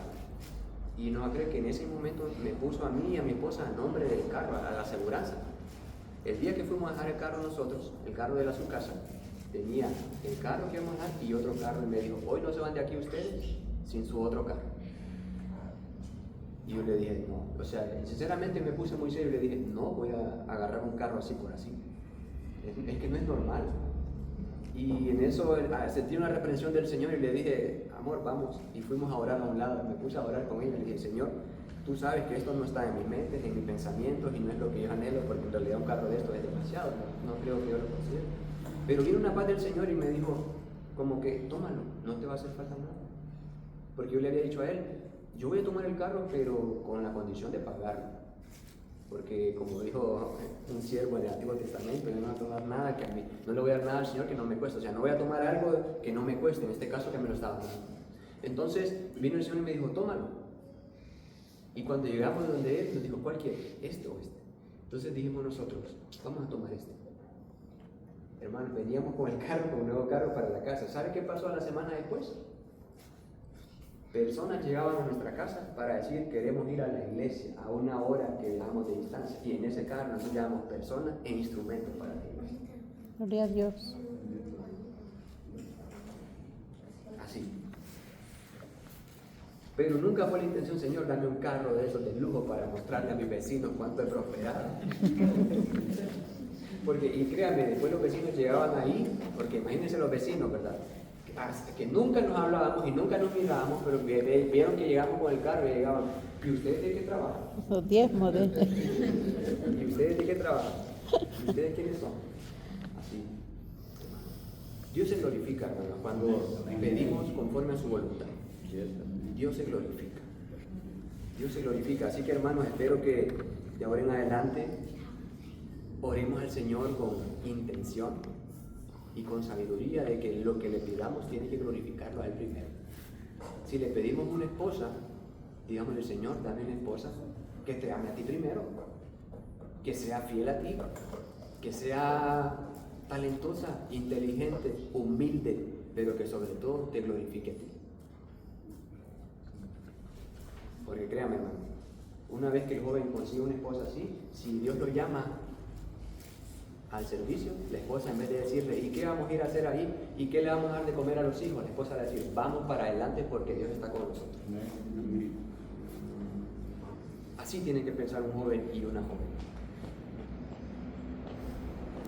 y no va a creer que en ese momento me puso a mí y a mi esposa a nombre del carro, a la aseguranza. El día que fuimos a dejar el carro nosotros, el carro de su casa, tenía el carro que íbamos a dejar y otro carro y me dijo, hoy no se van de aquí ustedes sin su otro carro. Y yo le dije, no, o sea, sinceramente me puse muy serio y le dije, no voy a agarrar un carro así por así. Es que no es normal. Y en eso sentí una reprensión del Señor y le dije, amor, vamos. Y fuimos a orar a un lado. Me puse a orar con ella y le dije, Señor, tú sabes que esto no está en mi mente, en mis pensamientos y no es lo que yo anhelo, porque en realidad un carro de esto es demasiado. No creo que yo lo considere. Pero vino una paz del Señor y me dijo, como que, tómalo, no te va a hacer falta nada. Porque yo le había dicho a él, yo voy a tomar el carro, pero con la condición de pagarlo. Porque como dijo un siervo en el Antiguo Testamento, yo no voy a tomar nada que a mí, no le voy a dar nada al Señor que no me cueste, o sea, no voy a tomar algo que no me cueste, en este caso que me lo estaba dando. Entonces vino el Señor y me dijo, tómalo. Y cuando llegamos donde Él, nos dijo, ¿cuál quiere? ¿Este o este? Entonces dijimos nosotros, vamos a tomar este. Hermano, veníamos con el carro, con un nuevo carro para la casa. ¿Sabe qué pasó a la semana después? Personas llegaban a nuestra casa para decir, queremos ir a la iglesia a una hora que dejamos de distancia. Y en ese carro nosotros llevamos personas e instrumentos para la iglesia. Gloria a Dios. Así. Pero nunca fue la intención, Señor, dame un carro de esos de lujo para mostrarle a mis vecinos cuánto he prosperado. Porque, y créanme, después los vecinos llegaban ahí, porque imagínense los vecinos, ¿verdad? Hasta que nunca nos hablábamos y nunca nos mirábamos, pero vieron que llegamos con el carro y llegaban, ¿y ustedes de qué trabajan? Los diezmos de... ¿Y ustedes de qué trabajan? ¿Y ustedes quiénes son? Así. Dios se glorifica, hermano, cuando pedimos conforme a su voluntad. Dios se glorifica. Dios se glorifica. Así que, hermanos, espero que de ahora en adelante oremos al Señor con intención y con sabiduría de que lo que le pidamos tiene que glorificarlo a Él primero. Si le pedimos una esposa, digámosle, Señor, dame una esposa que te ame a ti primero, que sea fiel a ti, que sea talentosa, inteligente, humilde, pero que sobre todo te glorifique a ti. Porque créame, hermano, una vez que el joven consigue una esposa así, si Dios lo llama al servicio, la esposa, en vez de decirle, ¿y qué vamos a ir a hacer ahí? ¿Y qué le vamos a dar de comer a los hijos? La esposa le va a decir, vamos para adelante porque Dios está con nosotros. Así tiene que pensar un joven y una joven.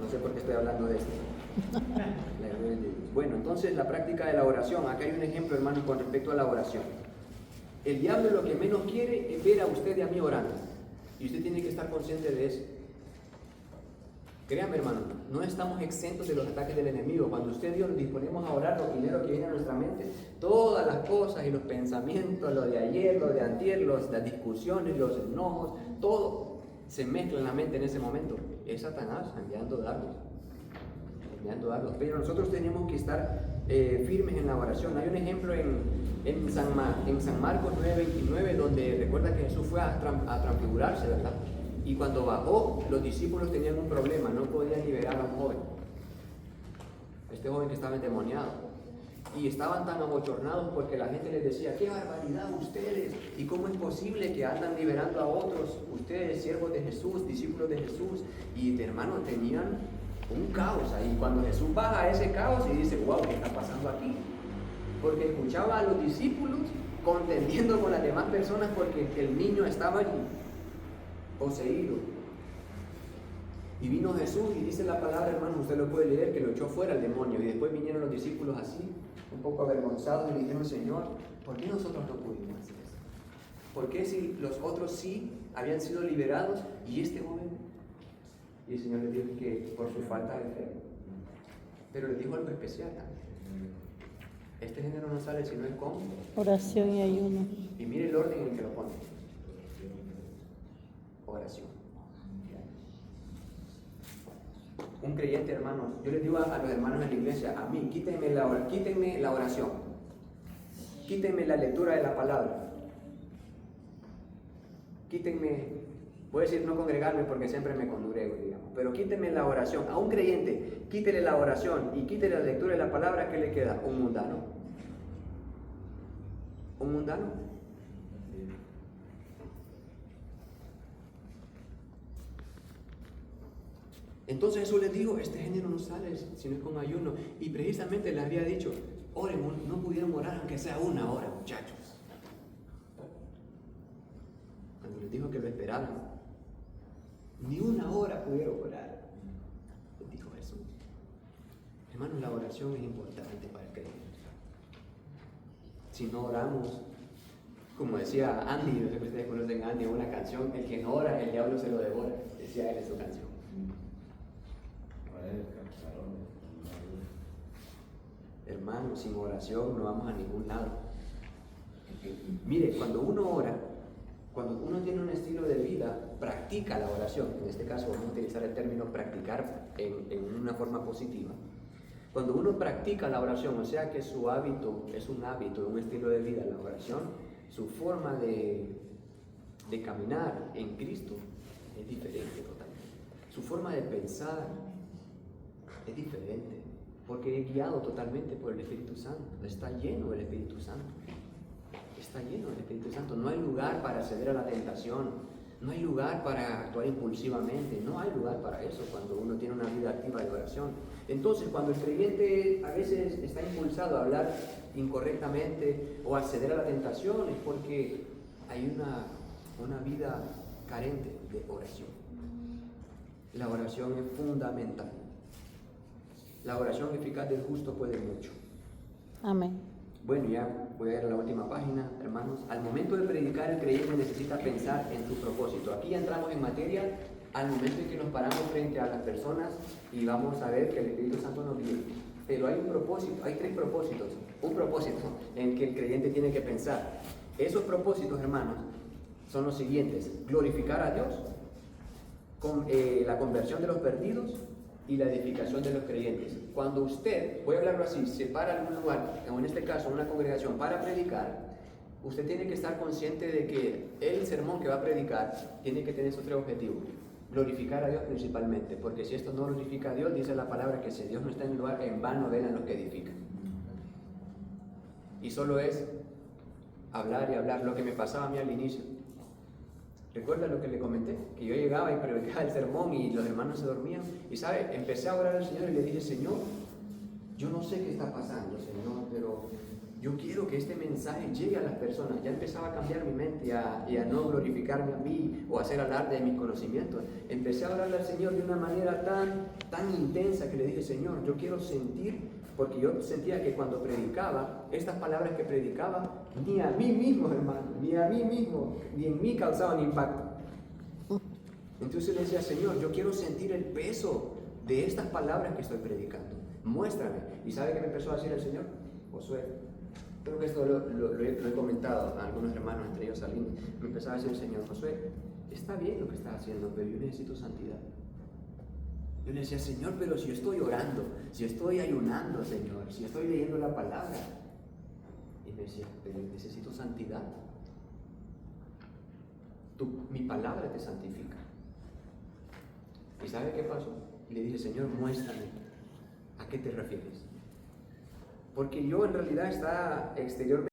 No sé por qué estoy hablando de esto. Bueno, entonces la práctica de la oración. Acá hay un ejemplo, hermano, con respecto a la oración. El diablo lo que menos quiere es ver a usted y a mí orando. Y usted tiene que estar consciente de eso. Créame, hermano, no estamos exentos de los ataques del enemigo. Cuando usted y yo nos disponemos a orar, lo primero que viene a nuestra mente, todas las cosas y los pensamientos, lo de ayer, lo de antier, las discusiones, los enojos, todo se mezcla en la mente en ese momento. Es Satanás enviando dardos. Pero nosotros tenemos que estar firmes en la oración. Hay un ejemplo en San Marcos 9:29, donde recuerda que Jesús fue a transfigurarse, ¿verdad? Y cuando bajó, los discípulos tenían un problema, no podían liberar a un joven. Este joven que estaba endemoniado. Y estaban tan abochornados porque la gente les decía, ¡qué barbaridad ustedes! ¿Y cómo es posible que andan liberando a otros? Ustedes, siervos de Jesús, discípulos de Jesús. Y hermanos, tenían un caos ahí. Cuando Jesús baja a ese caos y dice, wow, ¿qué está pasando aquí? Porque escuchaba a los discípulos contendiendo con las demás personas porque el niño estaba allí, poseído. Y vino Jesús y dice la palabra, hermano, usted lo puede leer, que lo echó fuera el demonio. Y después vinieron los discípulos así, un poco avergonzados, y le dijeron, Señor, ¿por qué nosotros no pudimos hacer eso? ¿Por qué si los otros sí habían sido liberados y este joven? Y el Señor les dijo que por su falta de fe. Pero les dijo algo especial también. Este género no sale si no es con Oración y ayuno. Y mire el orden en el que lo pone. Oración. Un creyente, hermanos, yo les digo a los hermanos en la iglesia, a mí, quítenme la oración, quítenme la lectura de la palabra, quítenme, voy a decir no congregarme porque siempre me congrego, digamos, pero quítenme la oración. A un creyente, quítele la oración y quítele la lectura de la palabra, ¿qué le queda? Un mundano. Un mundano. Entonces Jesús les dijo, este género no sale si no es con ayuno. Y precisamente les había dicho, oren, no pudieron orar aunque sea una hora, muchachos. Cuando les dijo que lo esperaran, ni una hora pudieron orar. Les dijo Jesús. Hermanos, la oración es importante para el creyente. Si no oramos, como decía Andy, no sé si ustedes conocen a Andy, una canción, el que no ora, el diablo se lo devora, decía él en su canción. Hermanos, sin oración no vamos a ningún lado. Mire, cuando uno ora, cuando uno tiene un estilo de vida, practica la oración. En este caso vamos a utilizar el término practicar en una forma positiva. Cuando uno practica la oración, o sea que su hábito es un hábito, un estilo de vida, la oración, su forma de caminar en Cristo es diferente totalmente. Su forma de pensar es diferente, porque es guiado totalmente por el Espíritu Santo. Está lleno del Espíritu Santo. Está lleno del Espíritu Santo. No hay lugar para ceder a la tentación. No hay lugar para actuar impulsivamente. No hay lugar para eso cuando uno tiene una vida activa de oración. Entonces, cuando el creyente a veces está impulsado a hablar incorrectamente o a ceder a la tentación, es porque hay una vida carente de oración. La oración es fundamental. La oración eficaz del justo puede mucho. Amén. Bueno, ya voy a ir a la última página, hermanos. Al momento de predicar, el creyente necesita pensar en su propósito. Aquí entramos en materia al momento en que nos paramos frente a las personas y vamos a ver que el Espíritu Santo nos guía. Pero hay un propósito, hay 3 propósitos. Un propósito en que el creyente tiene que pensar. Esos propósitos, hermanos, son los siguientes: glorificar a Dios, con la conversión de los perdidos y la edificación de los creyentes. Cuando usted, voy a hablarlo así, se para en algún lugar, o en este caso una congregación, para predicar, usted tiene que estar consciente de que el sermón que va a predicar tiene que tener esos 3 objetivos. Glorificar a Dios principalmente, porque si esto no glorifica a Dios, dice la palabra que si Dios no está en el lugar, en vano velan los que edifican. Y solo es hablar y hablar, lo que me pasaba a mí al inicio. ¿Recuerda lo que le comenté? Que yo llegaba y predicaba el sermón y los hermanos se dormían. Y sabe, empecé a orar al Señor y le dije: Señor, yo no sé qué está pasando, Señor, pero yo quiero que este mensaje llegue a las personas. Ya empezaba a cambiar mi mente y a no glorificarme a mí o hacer alarde de mis conocimientos. Empecé a orar al Señor de una manera tan intensa que le dije: Señor, yo quiero sentir, porque yo sentía que cuando predicaba, estas palabras que predicaba, ni a mí mismo, hermano, ni a mí mismo, ni en mí causaban impacto. Entonces le decía: Señor, yo quiero sentir el peso de estas palabras que estoy predicando. Muéstrame. ¿Y sabe qué me empezó a decir el Señor? Josué, creo que esto lo he comentado a algunos hermanos, entre ellos Salim. Me empezó a decir el Señor: Josué, está bien lo que estás haciendo, pero yo necesito santidad. Yo le decía: Señor, pero si yo estoy orando, si estoy ayunando, Señor, si estoy leyendo la palabra. Y me decía: pero necesito santidad. Mi palabra te santifica. ¿Y sabe qué pasó? Y le dije: Señor, muéstrame, ¿a qué te refieres? Porque yo en realidad estaba exteriormente